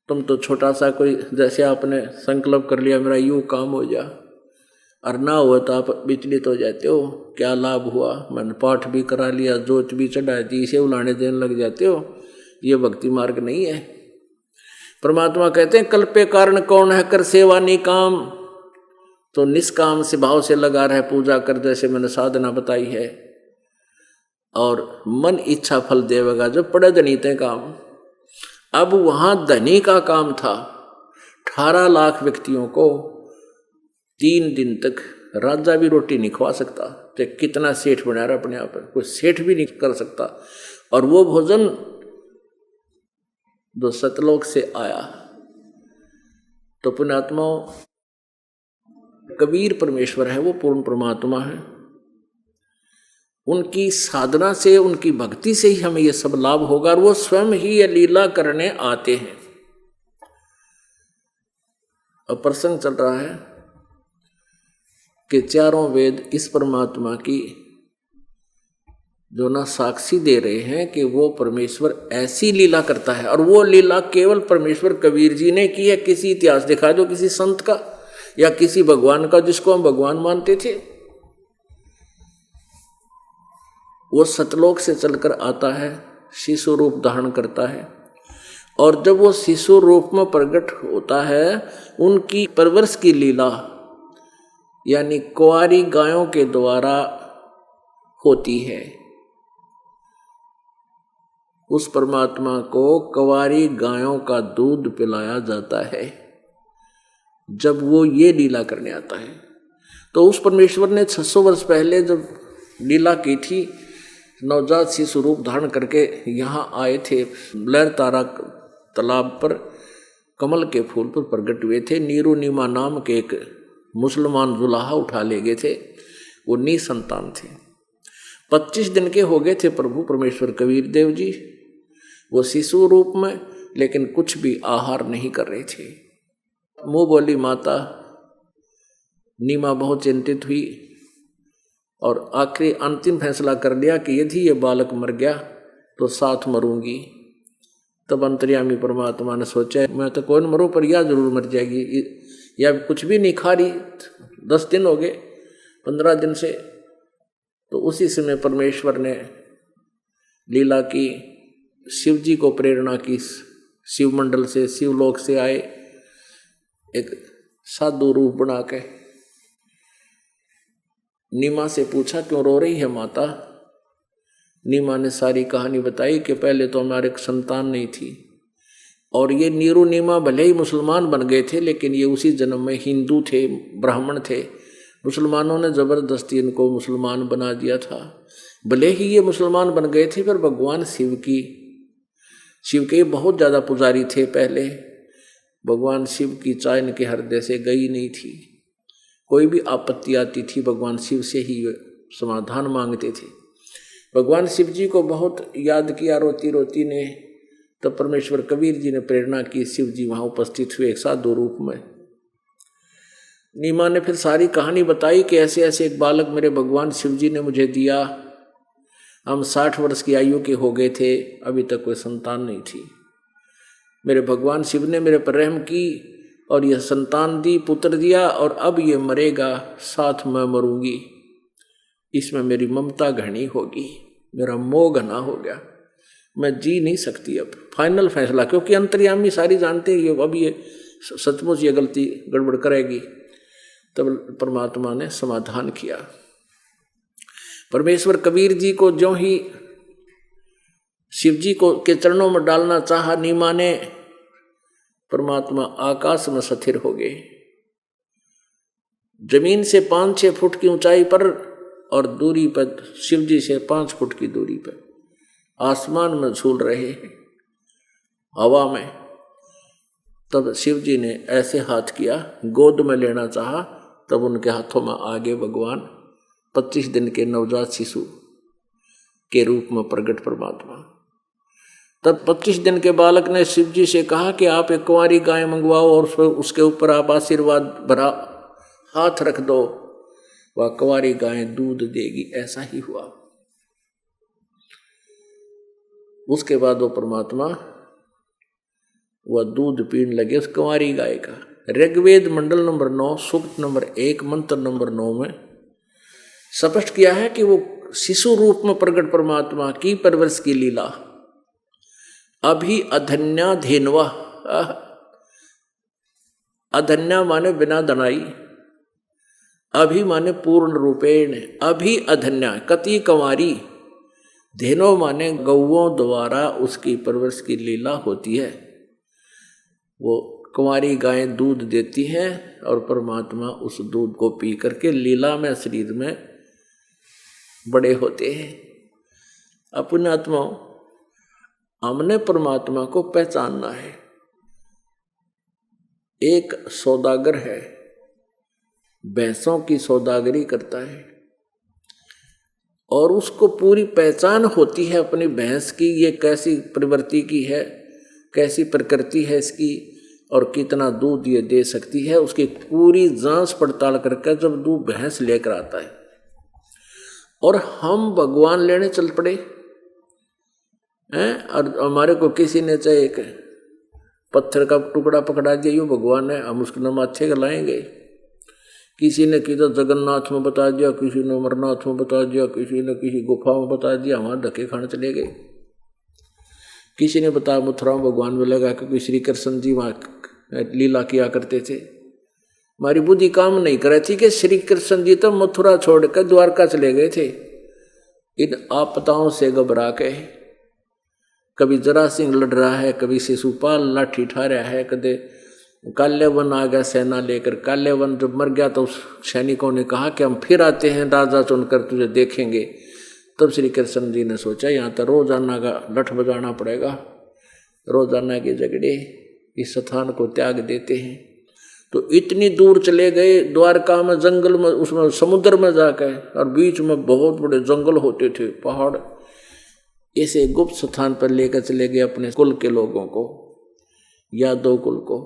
तुम तो छोटा सा कोई, जैसे आपने संकल्प कर लिया मेरा यूं काम हो जा, और ना हुआ तो आप विचलित हो जाते हो, क्या लाभ हुआ, मैंने पाठ भी करा लिया, जोत भी चढ़ा दी, इसे उलाने देने लग जाते हो, ये भक्ति मार्ग नहीं है। परमात्मा कहते हैं कल पे कारण कौन है, कर सेवा निकाम, तो निष्काम से भाव से लगा रहे पूजा कर, जैसे मैंने साधना बताई है, और मन इच्छा फल देवेगा जब पड़े धनी ते काम। अब वहां धनी का काम था 18 लाख व्यक्तियों को 3 दिन तक, राजा भी रोटी नहीं खवा सकता, तो कितना सेठ बना रहा अपने आप, कोई सेठ भी नहीं कर सकता। और वो भोजन जो सतलोक से आया, तो पुण्यात्मा कबीर परमेश्वर है, वो पूर्ण परमात्मा है, उनकी साधना से, उनकी भक्ति से ही हमें ये सब लाभ होगा, और वो स्वयं ही ये लीला करने आते हैं। अब प्रसंग चल रहा है कि चारों वेद इस परमात्मा की जो ना साक्षी दे रहे हैं कि वो परमेश्वर ऐसी लीला करता है, और वो लीला केवल परमेश्वर कबीर जी ने की है। किसी इतिहास दिखा दो किसी संत का या किसी भगवान का जिसको हम भगवान मानते थे, वो सतलोक से चलकर आता है, शिशु रूप धारण करता है, और जब वो शिशु रूप में प्रकट होता है उनकी परवरिश की लीला यानी कुंवारी गायों के द्वारा होती है। उस परमात्मा को कुंवारी गायों का दूध पिलाया जाता है जब वो ये लीला करने आता है। तो उस परमेश्वर ने 600 वर्ष पहले जब लीला की थी, नवजात शिशु रूप धारण करके यहाँ आए थे, लहर तारा तालाब पर कमल के फूल पर प्रकट हुए थे। नीरू नीमा नाम के एक मुसलमान जुलाहा उठा ले गए थे, वो निसंतान थे। 25 दिन के हो गए थे प्रभु परमेश्वर कबीर देव जी, वो शिशु रूप में, लेकिन कुछ भी आहार नहीं कर रहे थे। मुँह बोली माता नीमा बहुत चिंतित हुई और आखिरी अंतिम फैसला कर लिया कि यदि ये बालक मर गया तो साथ मरूंगी। तब अंतर्यामी परमात्मा ने सोचा मैं तो कौन मरूं, पर यह जरूर मर जाएगी, या कुछ भी नहीं खा रही। 10 दिन हो गए, 15 दिन से। तो उसी समय परमेश्वर ने लीला की, शिव जी को प्रेरणा की, शिव मंडल से, शिवलोक से आए एक साधु रूप बना के नीमा से पूछा क्यों रो रही है माता। नीमा ने सारी कहानी बताई कि पहले तो हमारे संतान नहीं थी, और ये नीरू नीमा भले ही मुसलमान बन गए थे, लेकिन ये उसी जन्म में हिंदू थे, ब्राह्मण थे। मुसलमानों ने ज़बरदस्ती इनको मुसलमान बना दिया था। भले ही ये मुसलमान बन गए थे, पर भगवान शिव के बहुत ज़्यादा पुजारी थे पहले। भगवान शिव की चाह इनके हृदय से गई नहीं थी। कोई भी आपत्ति आती थी भगवान शिव से ही समाधान मांगते थे। भगवान शिव जी को बहुत याद किया रोती रोती ने। तब परमेश्वर कबीर जी ने प्रेरणा की, शिव जी वहाँ उपस्थित हुए एक साधु रूप में। नीमा ने फिर सारी कहानी बताई कि ऐसे ऐसे एक बालक मेरे भगवान शिव जी ने मुझे दिया। हम 60 वर्ष की आयु के हो गए थे, अभी तक कोई संतान नहीं थी। मेरे भगवान शिव ने मेरे पर रहम की और यह संतान दी, पुत्र दिया, और अब ये मरेगा, साथ मैं मरूंगी। इसमें मेरी ममता घनी होगी, मेरा मोह घना हो गया, मैं जी नहीं सकती अब। फाइनल फैसला, क्योंकि अंतर्यामी सारी जानते हैं अब ये सचमुच ये गलती गड़बड़ करेगी। तब परमात्मा ने समाधान किया। परमेश्वर कबीर जी को जो ही शिव जी को के चरणों में डालना चाहा नीमा ने, परमात्मा आकाश में स्थिर हो गए। जमीन से 5-6 फुट की ऊंचाई पर और दूरी पर, शिव जी से 5 फुट की दूरी पर आसमान में झूल रहे हैं, हवा में। तब शिव जी ने ऐसे हाथ किया, गोद में लेना चाहा, तब उनके हाथों में आगे भगवान 25 दिन के नवजात शिशु के रूप में प्रकट परमात्मा। तब 25 दिन के बालक ने शिव जी से कहा कि आप एक कुंवारी गाय मंगवाओ और उसके ऊपर आप आशीर्वाद भरा हाथ रख दो, वह कुंवारी गाय दूध देगी। ऐसा ही हुआ। उसके बाद वो परमात्मा वह दूध पीने लगे उस कुंवारी गाय का। ऋग्वेद मंडल नंबर 9 सूक्त नंबर 1 मंत्र नंबर 9 में स्पष्ट किया है कि वो शिशु रूप में प्रकट परमात्मा की परवरिश की लीला। अभी अधन्या धेनवा, अधन्या माने बिना दनाई, अभी माने पूर्ण रूपेण, अभी अधन्या कति कंवारी, धेनो माने गौओं द्वारा उसकी परवरिश की लीला होती है। वो कुंवारी गायें दूध देती हैं और परमात्मा उस दूध को पी करके लीला में शरीर में बड़े होते हैं। अपने आत्माओं, हमने परमात्मा को पहचानना है। एक सौदागर है, भैंसों की सौदागरी करता है और उसको पूरी पहचान होती है अपनी भैंस की, ये कैसी प्रवृत्ति की है, कैसी प्रकृति है इसकी और कितना दूध ये दे सकती है। उसकी पूरी जांच पड़ताल करके जब दूध भैंस लेकर आता है और हम भगवान लेने चल पड़े हैं, और हमारे को किसी ने चाहे एक पत्थर का टुकड़ा पकड़ा दिया, यो भगवान है, हम उसके नाम अच्छे लाएंगे। किसी ने किधर जगन्नाथ में बता दिया, किसी ने अमरनाथ में बता दिया, किसी ने किसी गुफा में बता दिया, वहां धक्के खाने चले गए। किसी ने बताया मथुरा में भगवान में लगा क्योंकि श्री कृष्ण जी वहां लीला किया करते थे। हमारी बुद्धि काम नहीं कर रही थी कि श्री कृष्ण जी तो मथुरा छोड़कर द्वारका चले गए थे। इन आपदाओं से घबरा के कभी जरासिंह लड़ रहा है, कभी शिशुपाल लाठी ठा रहा है, कदे काल्यवन आ गया सेना लेकर। काल्यवन जब मर गया तो उस सैनिकों ने कहा कि हम फिर आते हैं राजा चुनकर तुझे देखेंगे। तब श्री कृष्ण जी ने सोचा यहाँ तो रोजाना का लठ बजाना पड़ेगा, रोजाना के झगड़े, इस स्थान को त्याग देते हैं। तो इतनी दूर चले गए द्वारका में, जंगल में, उसमें समुद्र में जाकर, और बीच में बहुत बड़े जंगल होते थे, पहाड़। ऐसे गुप्त स्थान पर लेकर चले गए अपने कुल के लोगों को, यादव कुल को,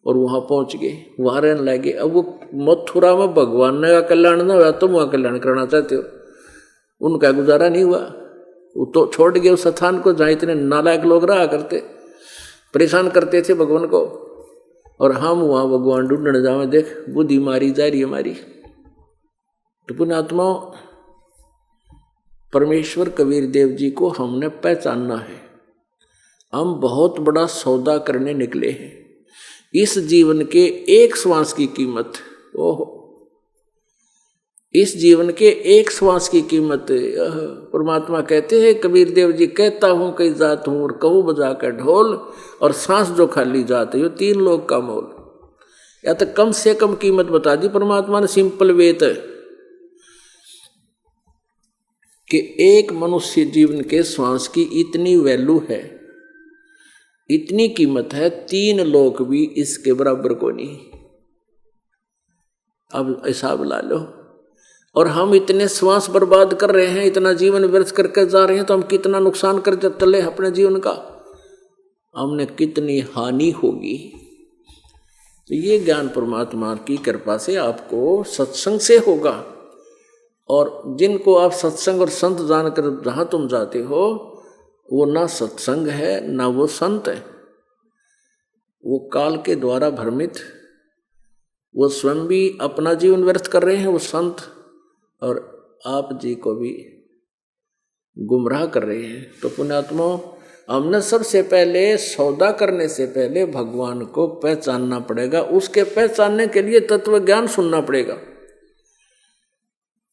और वहां पहुंच गए, वहां रहने लगे। अब वो मथुरा में भगवान ने का कल्याण न हुआ, तुम वहां कल्याण करना चाहते हो, उनका गुजारा नहीं हुआ। वो तो छोड़ गए उस स्थान को जहां इतने नालायक लोग रहा करते, परेशान करते थे भगवान को। और हम वहां भगवान ढूंढने जावे, देख बुद्धि मारी जा रही हमारी। तो पुण्यात्मा, परमेश्वर कबीर देव जी को हमने पहचानना है। हम बहुत बड़ा सौदा करने निकले हैं। इस जीवन के एक श्वास की कीमत, ओहो, इस जीवन के एक श्वास की कीमत परमात्मा कहते हैं, कबीर देव जी कहता हूं कई जात हूं और कहूं बजा कर ढोल, और सांस जो खाली जात है यो 3 लोग का मोल। या तो कम से कम कीमत बता दी परमात्मा ने, सिंपल वेत कि एक मनुष्य जीवन के श्वास की इतनी वैल्यू है, इतनी कीमत है, 3 लोग भी इसके बराबर को नहीं। अब हिसाब ला लो। और हम इतने श्वास बर्बाद कर रहे हैं, इतना जीवन व्यर्थ करके जा रहे हैं, तो हम कितना नुकसान कर चले अपने जीवन का, हमने कितनी हानि होगी। तो ये ज्ञान परमात्मा की कृपा से आपको सत्संग से होगा। और जिनको आप सत्संग और संत जानकर जहां तुम जाते हो, वो ना सत्संग है ना वो संत है, वो काल के द्वारा भ्रमित, वो स्वयं भी अपना जीवन व्यर्थ कर रहे हैं, वो संत और आप जी को भी गुमराह कर रहे हैं। तो पुण्यात्मा, हमने सबसे पहले सौदा करने से पहले भगवान को पहचानना पड़ेगा। उसके पहचानने के लिए तत्व ज्ञान सुनना पड़ेगा।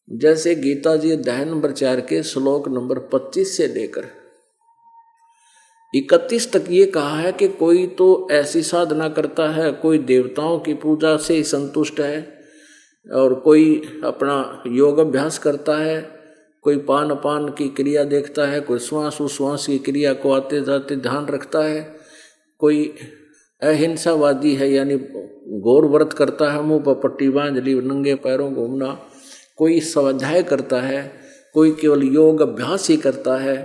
जैसे गीता जी अध्याय नंबर 4 के श्लोक नंबर 25 से लेकर 31 तक ये कहा है कि कोई तो ऐसी साधना करता है, कोई देवताओं की पूजा से ही संतुष्ट है, और कोई अपना योग अभ्यास करता है, कोई पान अपान की क्रिया देखता है, कोई श्वास उश्वास की क्रिया को आते जाते ध्यान रखता है, कोई अहिंसावादी है यानी गौर व्रत करता है, मुंह पर पट्टी बांध ली, नंगे पैरों घूमना, कोई स्वाध्याय करता है, कोई केवल योग अभ्यास ही करता है।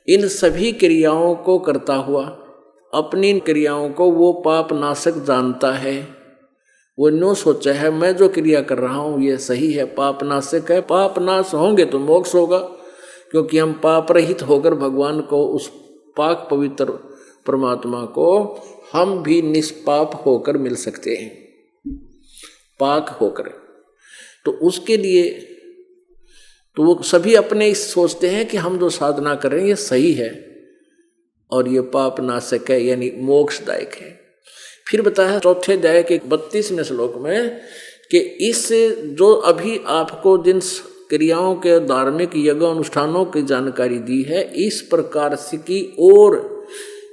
इन सभी क्रियाओं को करता हुआ अपनी क्रियाओं को वो पाप नाशक जानता है। वो नो सोचा है मैं जो क्रिया कर रहा हूँ ये सही है, पाप नाशक है, पाप नाश होंगे तो मोक्ष होगा, क्योंकि हम पाप रहित होकर भगवान को, उस पाक पवित्र परमात्मा को हम भी निष्पाप होकर मिल सकते हैं, पाक होकर। तो उसके लिए तो वो सभी अपने इस सोचते हैं कि हम जो साधना कर रहे हैं ये सही है और ये पाप नाशक है यानी मोक्षदायक है। फिर बताया चौथे अध्याय के 32वें श्लोक में कि इस जो अभी आपको जिन क्रियाओं के धार्मिक यज्ञ अनुष्ठानों की जानकारी दी है, इस प्रकार से की और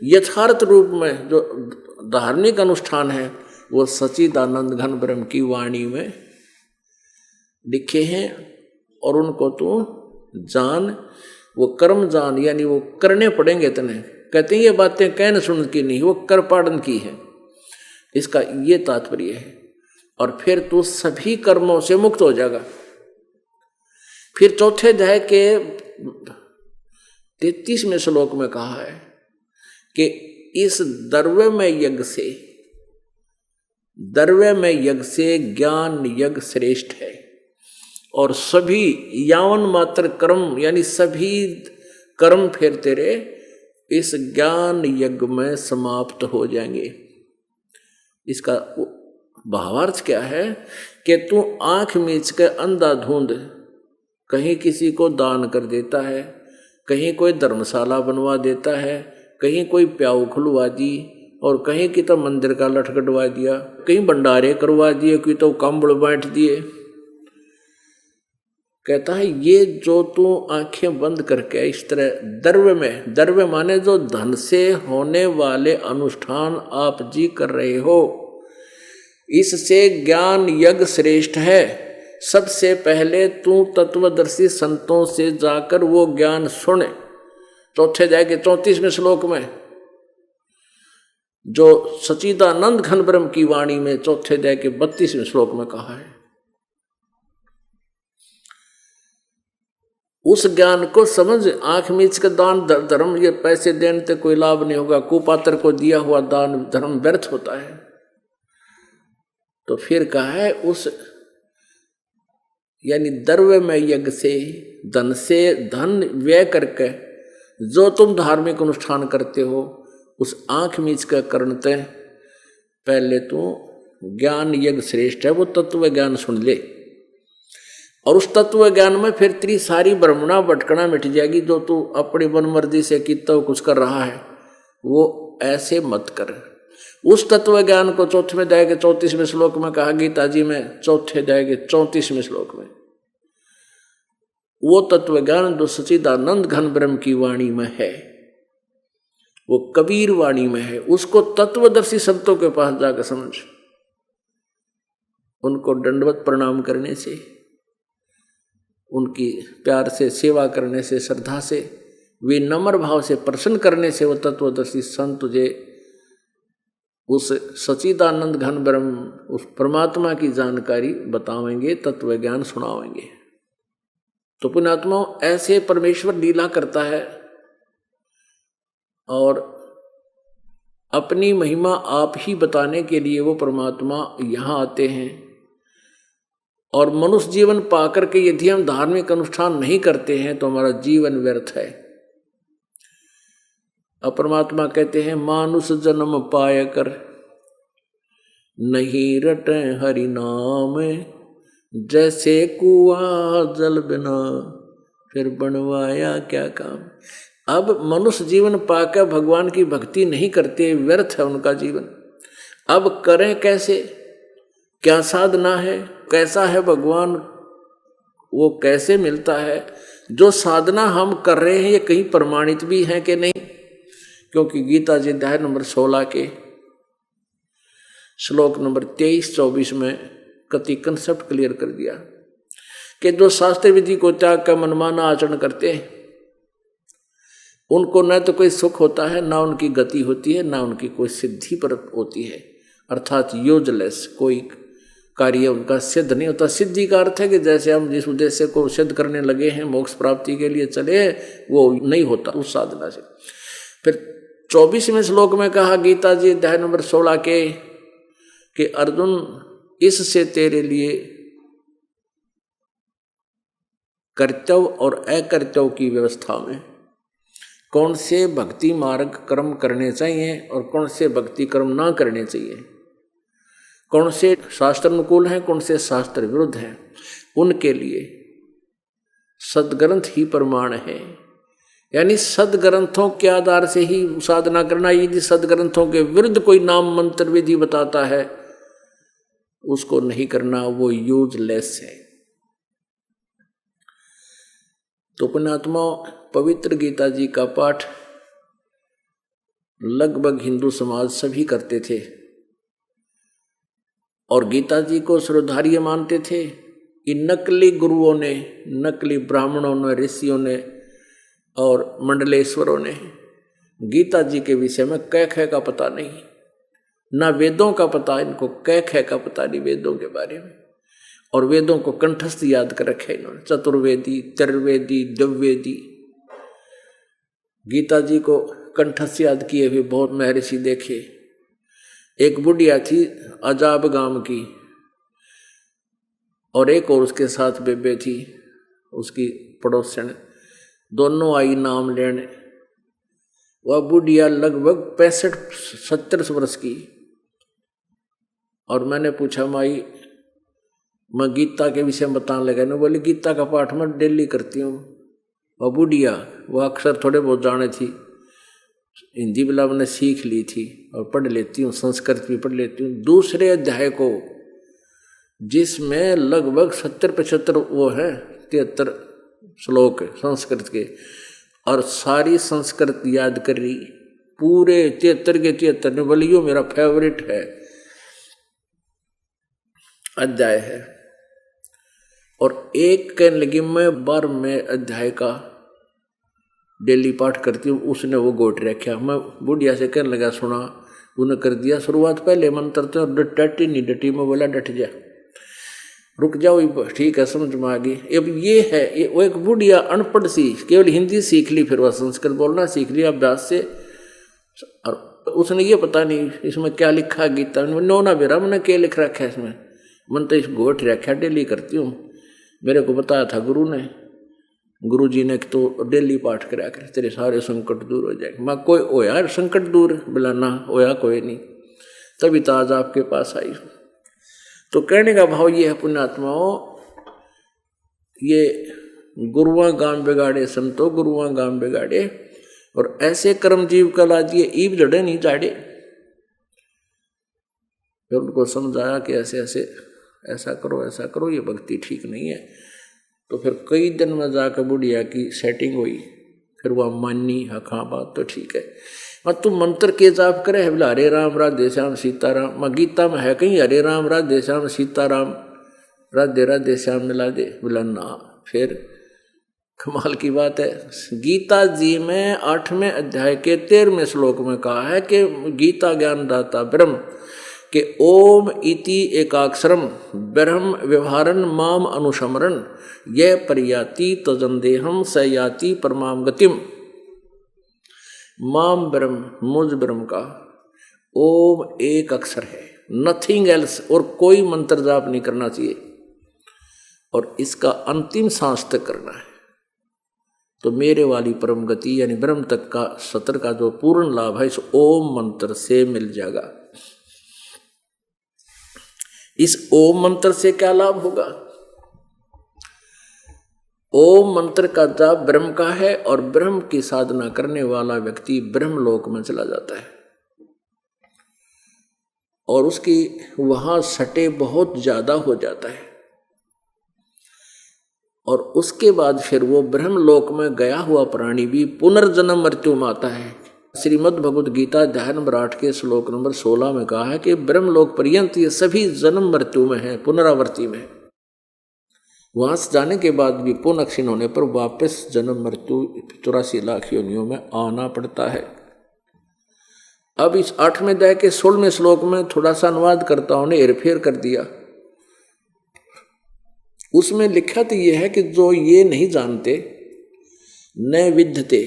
यथार्थ रूप में जो धार्मिक अनुष्ठान है वो सच्चिदानंद घन ब्रह्म की वाणी में लिखे हैं, और उनको तो जान, वो कर्म जान, यानी वो करने पड़ेंगे तने। कहते हैं ये बातें कहने सुन की नहीं, वो कर पाड़न की है, इसका ये तात्पर्य है। और फिर तू सभी कर्मों से मुक्त हो जाएगा। फिर चौथे अध्याय के 33वें श्लोक में कहा है कि इस द्रव्यमय यज्ञ से ज्ञान यज्ञ श्रेष्ठ है, और सभी यावन मात्र कर्म यानी सभी कर्म फिर तेरे इस ज्ञान यज्ञ में समाप्त हो जाएंगे। इसका भावार्थ क्या है कि तू आंख मीच के अंधाधुंध कहीं किसी को दान कर देता है, कहीं कोई धर्मशाला बनवा देता है, कहीं कोई प्याऊ खुलवा दी, और कहीं की तो मंदिर का लठ कटवा दिया, कहीं भंडारे करवा दिए, कोई तो कंबल बांट दिए। कहता है ये जो तू आंखें बंद करके इस तरह द्रव्य माने जो धन से होने वाले अनुष्ठान आप जी कर रहे हो, इससे ज्ञान यज्ञ श्रेष्ठ है। सबसे पहले तू तत्वदर्शी संतों से जाकर वो ज्ञान सुने। चौथे जाएंगे 34वें श्लोक में, जो सच्चिदानंद घन ब्रह्म की वाणी में चौथे अध्याय के 32वें श्लोक में कहा है। उस ज्ञान को समझ। आंख मीच के दान धर्म, ये पैसे देने से कोई लाभ नहीं होगा, कुपात्र को दिया हुआ दान धर्म व्यर्थ होता है। तो फिर कहा है उस यानी द्रव्य में यज्ञ से धन व्यय करके जो तुम धार्मिक अनुष्ठान करते हो, उस आंख मीच का करते पहले तो ज्ञान यज्ञ श्रेष्ठ है, वो तत्व ज्ञान सुन ले। और उस तत्व ज्ञान में फिर तेरी सारी ब्रह्मणा भटकना मिट जाएगी। जो तू अपनी मन मर्जी से कितना कुछ कर रहा है, वो ऐसे मत कर। उस तत्व ज्ञान को चौथे में जाएगा 34वें श्लोक में कहा, गीता जी में चौथे जाएगा 34वें श्लोक में, वो तत्व ज्ञान जो सच्चिदानंद घन ब्रह्म की वाणी में है, वो कबीर वाणी में है, उसको तत्वदर्शी संतों के पास जाकर समझ। उनको दंडवत प्रणाम करने से, उनकी प्यार से सेवा करने से, श्रद्धा से, विनम्र भाव से प्रसन्न करने से वो तत्वदर्शी संत तुझे उस सच्चिदानंद घन ब्रह्म, उस परमात्मा की जानकारी बतावेंगे, तत्व ज्ञान सुनावेंगे। तो पुण्यात्मा ऐसे परमेश्वर लीला करता है और अपनी महिमा आप ही बताने के लिए वो परमात्मा यहाँ आते हैं। और मनुष्य जीवन पाकर के यदि हम धार्मिक अनुष्ठान नहीं करते हैं तो हमारा जीवन व्यर्थ है। अब परमात्मा कहते हैं, मानुष जन्म पाय कर नहीं रटे हरि नाम, जैसे कुआ जल बिना फिर बनवाया क्या काम। अब मनुष्य जीवन पाकर भगवान की भक्ति नहीं करते, व्यर्थ है उनका जीवन। अब करें कैसे, क्या साधना है, कैसा है भगवान, वो कैसे मिलता है। जो साधना हम कर रहे हैं ये कहीं प्रमाणित भी है कि नहीं, क्योंकि गीता जी अध्याय नंबर 16 के श्लोक नंबर 23-24 में कति कंसेप्ट क्लियर कर दिया कि जो शास्त्र विधि को त्याग कर मनमाना आचरण करते हैं, उनको न तो कोई सुख होता है, ना उनकी गति होती है, ना उनकी कोई सिद्धि पर होती है, अर्थात यूजलेस, कोई कार्य उनका सिद्ध नहीं होता। सिद्धि का अर्थ है कि जैसे हम जिस उद्देश्य को सिद्ध करने लगे हैं, मोक्ष प्राप्ति के लिए चले, वो नहीं होता उस साधना से। फिर 24वें श्लोक में कहा गीता जी अध्याय नंबर 16 के कि अर्जुन, इससे तेरे लिए कर्तव्य और अकर्तव्य की व्यवस्था में कौन से भक्ति मार्ग कर्म करने चाहिए और कौन से भक्ति कर्म ना करने चाहिए, कौन से शास्त्र अनुकूल हैं, कौन से शास्त्र विरुद्ध हैं, उनके लिए सदग्रंथ ही प्रमाण है। यानी सदग्रंथों के आधार से ही साधना करना। यदि सदग्रंथों के विरुद्ध कोई नाम मंत्र विधि बताता है, उसको नहीं करना, वो यूजलेस है। तो पुण्यात्मा, पवित्र गीता जी का पाठ लगभग हिंदू समाज सभी करते थे और गीता जी को श्रद्धार्य मानते थे। इन नकली गुरुओं ने, नकली ब्राह्मणों ने, ऋषियों ने और मंडलेश्वरों ने गीता जी के विषय में कै खे का पता नहीं, ना वेदों का पता इनको, कै खे का पता नहीं वेदों के बारे में। और वेदों को कंठस्थ याद कर रखे इन्होंने, चतुर्वेदी, त्रिवेदी, द्विवेदी। गीता जी को कंठस्थ याद किए हुए बहुत महर्षि देखे। एक बुढ़िया थी अजाब गांव की और एक और उसके साथ बेबे थी, उसकी पड़ोसन, दोनों आई नाम लेने। वह बुढ़िया लगभग 65-70 वर्ष की, और मैंने पूछा माई मैं गीता के विषय में बताने लगा ना, बोली गीता का पाठ मैं डेली करती हूँ। और बुढ़िया वो अक्सर थोड़े बहुत जाने थी, हिंदी बिला मैंने सीख ली थी और पढ़ लेती हूँ, संस्कृत भी पढ़ लेती हूँ। दूसरे अध्याय को जिसमें लगभग 70-75 वो है 73 श्लोक संस्कृत के, और सारी संस्कृत याद कर रही पूरे 73 के 73 ने। बोली यो मेरा फेवरेट है अध्याय है। और एक कहने लगी मैं 12वें अध्याय का डेली पाठ करती हूँ, उसने वो गोट रखा। मैं बुढ़िया से कहने लगा सुना, उन्हें कर दिया शुरुआत पहले मंत्र थे और डटी नहीं डटी। मैं बोला डट जा, रुक जाओ, ठीक है समझ में आ गई। अब ये है ये वो एक बुढ़िया अनपढ़ सी, केवल हिंदी सीख ली, फिर वह संस्कृत बोलना सीख लिया अभ्यास से। और उसने ये पता नहीं इसमें क्या लिखा गीता में, नोना बेरा मैंने क्या लिख रखा है इसमें। मन तो इस गोट रखा डेली करती हूँ, मेरे को बताया था गुरु ने, गुरु जी ने तो डेली पाठ करा कर तेरे सारे संकट दूर हो जाएंगे। मैं कोई होया संकट दूर, बोला ना होया कोई नहीं, तभी तो आज आपके पास आई हूँ। तो कहने का भाव ये है पुण्यात्माओं, ये गुरुआ गांव बिगाड़े संतो गुरुआ गांव बिगाड़े, और ऐसे कर्मजीव का लाजिए ईब जड़े नहीं जाड़े। फिर उनको समझाया कि ऐसे ऐसे ऐसा करो ये भक्ति ठीक नहीं है। तो फिर कई दिन में जाकर बुढ़िया की सेटिंग हुई, फिर वह मानी हाँ बात तो ठीक है। मत तू मंत्र के जाप करे है, बोला हरे राम राधे श्याम सीताराम। मैं गीता में है कहीं हरे राम राधे श्याम सीताराम राधे राधे श्याम मिला दे, बोला ना। फिर कमाल की बात है, गीता जी में 8वें अध्याय के 13वें श्लोक में कहा है कि गीता ज्ञानदाता ब्रह्म के ओम इति एकाक्षरम ब्रह्म व्यवहारन माम अनुसमरण यह परियाति तजंदेहम सयाति परमाम गतिम। माम ब्रह्म मुझ ब्रह्म का ओम एक अक्षर है, नथिंग एल्स, और कोई मंत्र जाप नहीं करना चाहिए, और इसका अंतिम सांस तक करना है। तो मेरे वाली परम गति यानी ब्रह्म तक का सत्र का जो पूर्ण लाभ है इस ओम मंत्र से मिल जाएगा। इस ओम मंत्र से क्या लाभ होगा? ओम मंत्र का जाप ब्रह्म का है, और ब्रह्म की साधना करने वाला व्यक्ति ब्रह्मलोक में चला जाता है, और उसकी वहां सटे बहुत ज्यादा हो जाता है, और उसके बाद फिर वो ब्रह्मलोक में गया हुआ प्राणी भी पुनर्जन्म मृत्यु में आता है। श्रीमद् भगवद गीता अध्याय नंबर 8 के श्लोक नंबर 16 में कहा है कि ब्रह्मलोक पर्यंत ये सभी जन्म मृत्यु में है, पुनरावर्ती में। वहां से जाने के बाद भी पुनः क्षीण होने पर वापस जन्म मृत्यु 84 लाख योनियों में आना पड़ता है। अब इस 8वें अध्याय के 16वें श्लोक में थोड़ा सा अनुवाद करता हूं, ने हेरफेर कर दिया। उसमें लिखा तो यह है कि जो ये नहीं जानते न विद्यते।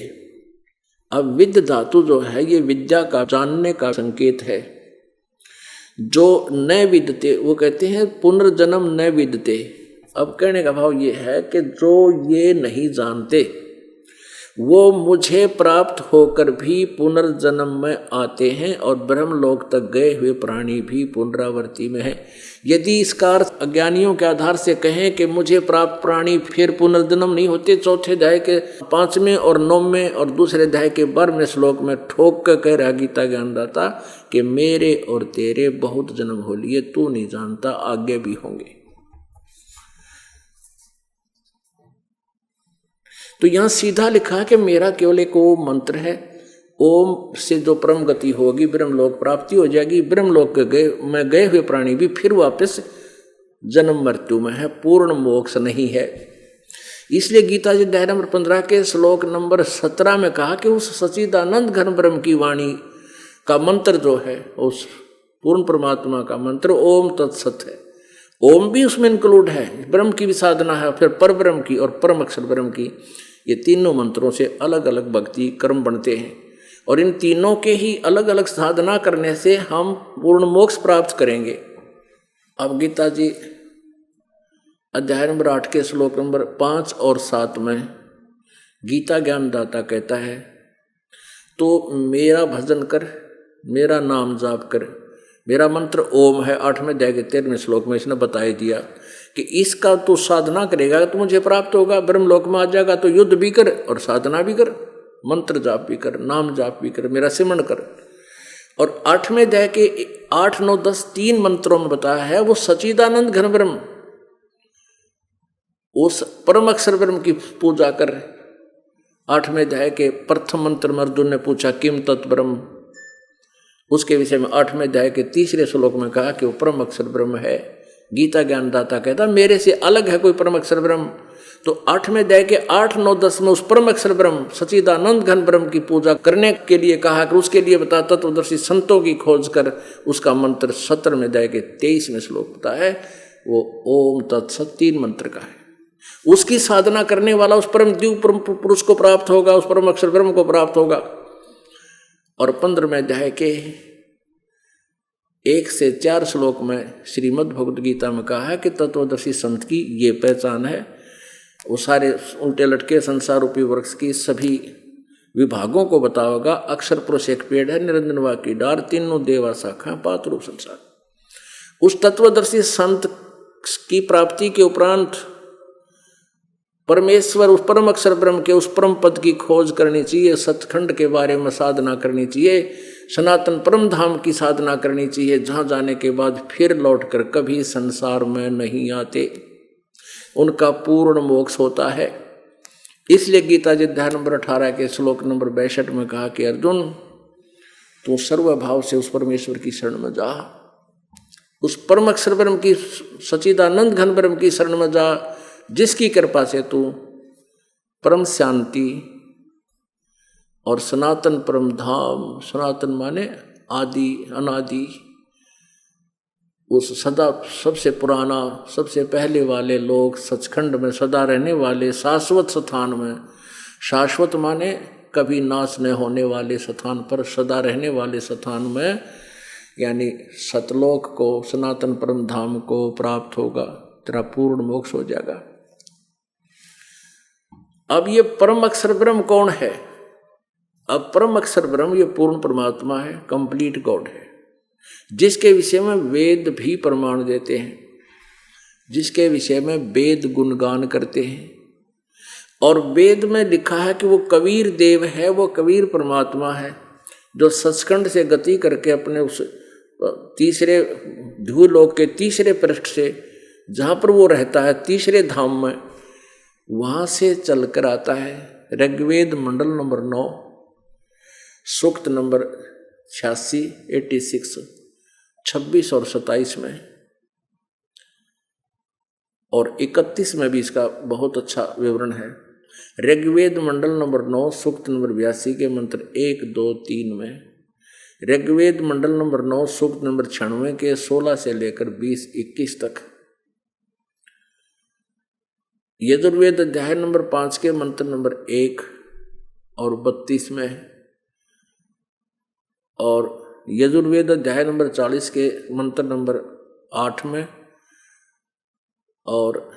अब विद्य धातु जो है ये विद्या का जानने का संकेत है। जो न विद्यते वो कहते हैं पुनर्जन्म न विद्यते। अब कहने का भाव ये है कि जो ये नहीं जानते वो मुझे प्राप्त होकर भी पुनर्जन्म में आते हैं, और ब्रह्मलोक तक गए हुए प्राणी भी पुनरावर्ती में है। यदि इसका अर्थ अज्ञानियों के आधार से कहें कि मुझे प्राप्त प्राणी फिर पुनर्जन्म नहीं होते, चौथे अध्याय के 5वें और 9वें और दूसरे अध्याय के 12वें श्लोक में ठोक कर कह रहा गीता ज्ञानदाता कि मेरे और तेरे बहुत जन्म हो लिए, तू नहीं जानता, आगे भी होंगे। तो यहां सीधा लिखा है कि मेरा केवल एक ओम मंत्र है, ओम से जो परम गति होगी, ब्रह्मलोक प्राप्ति हो जाएगी। ब्रह्मलोक में गए हुए प्राणी भी फिर वापस जन्म मृत्यु में है, पूर्ण मोक्ष नहीं है। इसलिए गीता जी अध्याय नंबर 15 के श्लोक नंबर 17 में कहा कि उस सच्चिदानंद घन ब्रह्म की वाणी का मंत्र जो है, उस पूर्ण परमात्मा का मंत्र ओम तत्सत है। ओम भी उसमें इंक्लूड है, ब्रह्म की भी साधना है, फिर पर ब्रह्म की और परम अक्षर ब्रह्म की। ये तीनों मंत्रों से अलग अलग भक्ति कर्म बनते हैं, और इन तीनों के ही अलग अलग साधना करने से हम पूर्ण मोक्ष प्राप्त करेंगे। अब गीता जी अध्याय नंबर 8 के श्लोक नंबर 5 और 7 में गीता ज्ञानदाता कहता है, तो मेरा भजन कर, मेरा नाम जाप कर, मेरा मंत्र ओम है। 8वें अध्याय के 13वें श्लोक में इसने बताई दिया कि इसका तू साधना करेगा तो मुझे प्राप्त होगा, ब्रह्मलोक में आ जाएगा। तो युद्ध भी कर और साधना भी कर, मंत्र जाप भी कर, नाम जाप भी कर, मेरा सिमरण कर। और 8वें अध्याय के 8, 9, 10 3 मंत्रों में बताया है वो सच्चिदानंद घन ब्रह्म, उस परम अक्षर ब्रह्म की पूजा कर। 8वें अध्याय के प्रथम मंत्र में अर्जुन ने पूछा किम तत् ब्रह्म, उसके विषय में 8वें अध्याय के 3रे श्लोक में कहा कि वो परम अक्षर ब्रह्म है। गीता ज्ञानदाता कहता मेरे से अलग है कोई परम अक्षर ब्रह्म। तो 8वें अध्याय के 8, 9, 10 में उस परम अक्षर ब्रह्म सच्चिदानंद घन ब्रह्म की पूजा करने के लिए कहा कि उसके लिए बता तत्वदर्शी संतों की खोज कर। उसका मंत्र 17वें अध्याय के 23वें श्लोक बता है वो ओम तत्सत 3 मंत्र का है। उसकी साधना करने वाला उस परम दिव्य परम पुरुष को प्राप्त होगा, उस परम अक्षर ब्रह्म को प्राप्त होगा। और 15वें अध्याय के 1 से 4 श्लोक में श्रीमद् भगवद गीता में कहा है कि तत्वदर्शी संत की ये पहचान है। वो सारे उल्टे लटके संसार रूपी वृक्ष की सभी विभागों को बताओगा। अक्षर पुरुष एक पेड़ है, निरंजनवा की डार, तीनों देवा शाखा, पात रूप संसार। उस तत्वदर्शी संत की प्राप्ति के उपरांत परमेश्वर उस परम अक्षर ब्रह्म के उस परम पद की खोज करनी चाहिए, सचखंड के बारे में साधना करनी चाहिए, सनातन परम धाम की साधना करनी चाहिए, जहाँ जाने के बाद फिर लौटकर कभी संसार में नहीं आते, उनका पूर्ण मोक्ष होता है। इसलिए गीता जी अध्याय नंबर 18 के श्लोक नंबर 62 में कहा कि अर्जुन तू सर्वभाव से उस परमेश्वर की शरण में जा, उस परम अक्षर ब्रह्म की सच्चिदानंद घन ब्रह्म की शरण में जा, जिसकी कृपा से तू परम शांति और सनातन परम धाम, सनातन माने आदि अनादि, उस सदा सबसे पुराना सबसे पहले वाले लोग, सचखंड में सदा रहने वाले शाश्वत स्थान में, शाश्वत माने कभी नाश न होने वाले स्थान पर सदा रहने वाले स्थान में, यानी सतलोक को, सनातन परम धाम को प्राप्त होगा, तेरा पूर्ण मोक्ष हो जाएगा। अब ये परम अक्षर ब्रह्म कौन है? अब परम अक्षर ब्रह्म ये पूर्ण परमात्मा है, कंप्लीट गॉड है, जिसके विषय में वेद भी प्रमाण देते हैं, जिसके विषय में वेद गुणगान करते हैं। और वेद में लिखा है कि वो कबीर देव है, वो कबीर परमात्मा है, जो सचखंड से गति करके अपने उस तीसरे ध्रुवलोक के तीसरे पृष्ठ से, जहाँ पर वो रहता है तीसरे धाम में, वहाँ से चलकर आता है। ऋग्वेद मंडल नंबर 9 सूक्त नंबर 86, 86, 26 और 27 में, और 31 में भी इसका बहुत अच्छा विवरण है। ऋग्वेद मंडल नंबर 9 सूक्त नंबर 82 के मंत्र 1, 2, 3 में, ऋग्वेद मंडल नंबर 9 सूक्त नंबर 96 के 16 से लेकर 20, 21 तक, यजुर्वेद अध्याय नंबर 5 के मंत्र नंबर 1 और 32 में, और यजुर्वेद अध्याय नंबर 40 के मंत्र नंबर 8 में, और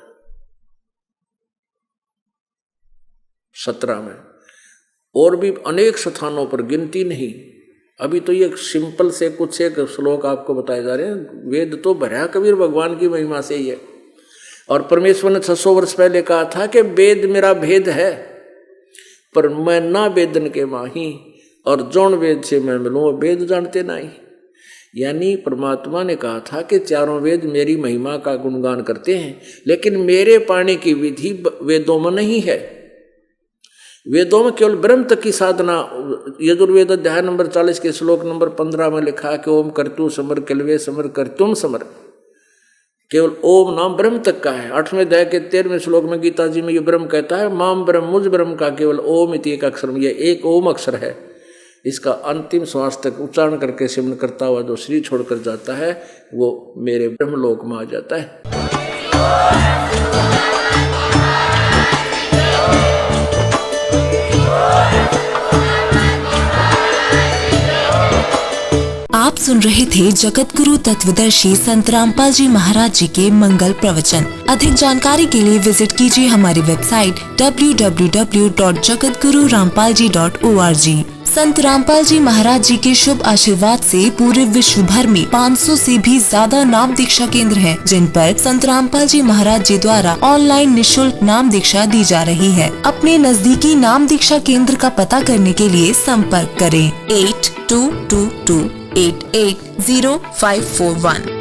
17 में, और भी अनेक स्थानों पर, गिनती नहीं। अभी तो ये सिंपल से कुछ एक श्लोक आपको बताए जा रहे हैं। वेद तो भरा कबीर भगवान की महिमा से ही है। और परमेश्वर ने 600 वर्ष पहले कहा था कि वेद मेरा भेद है, पर मैं ना वेदन के माही, और जौन वेद से मैं मिलूँ वेद जानते नहीं। यानी परमात्मा ने कहा था कि चारों वेद मेरी महिमा का गुणगान करते हैं, लेकिन मेरे पाने की विधि वेदों में नहीं है। वेदों में केवल ब्रह्म तक की साधना, यजुर्वेद अध्याय नंबर 40 के श्लोक नंबर 15 में लिखा है कि ओम कर्तु समर कलवे समर कर्तुम समर, केवल ओम नाम ब्रह्म तक का है। 8वें अध्याय के 13वें श्लोक में गीता जी में ये ब्रह्म कहता है माम ब्रह्म, मुझ ब्रह्म का केवल ओम इति एक अक्षर, ये एक ओम अक्षर है। इसका अंतिम श्वास तक उच्चारण करके सिमरण करता हुआ जो शरीर छोड़कर जाता है वो मेरे ब्रह्मलोक में आ जाता है। आप सुन रहे थे जगत गुरु तत्वदर्शी संत रामपाल जी महाराज जी के मंगल प्रवचन। अधिक जानकारी के लिए विजिट कीजिए हमारी वेबसाइट www.jagatgururampalji.org। संत रामपाल जी महाराज जी के शुभ आशीर्वाद से पूरे विश्व भर में 500 से भी ज्यादा नाम दीक्षा केंद्र हैं, जिन पर संत रामपाल जी महाराज जी द्वारा ऑनलाइन निशुल्क नाम दीक्षा दी जा रही है। अपने नजदीकी नाम दीक्षा केंद्र का पता करने के लिए संपर्क करें 8222880541।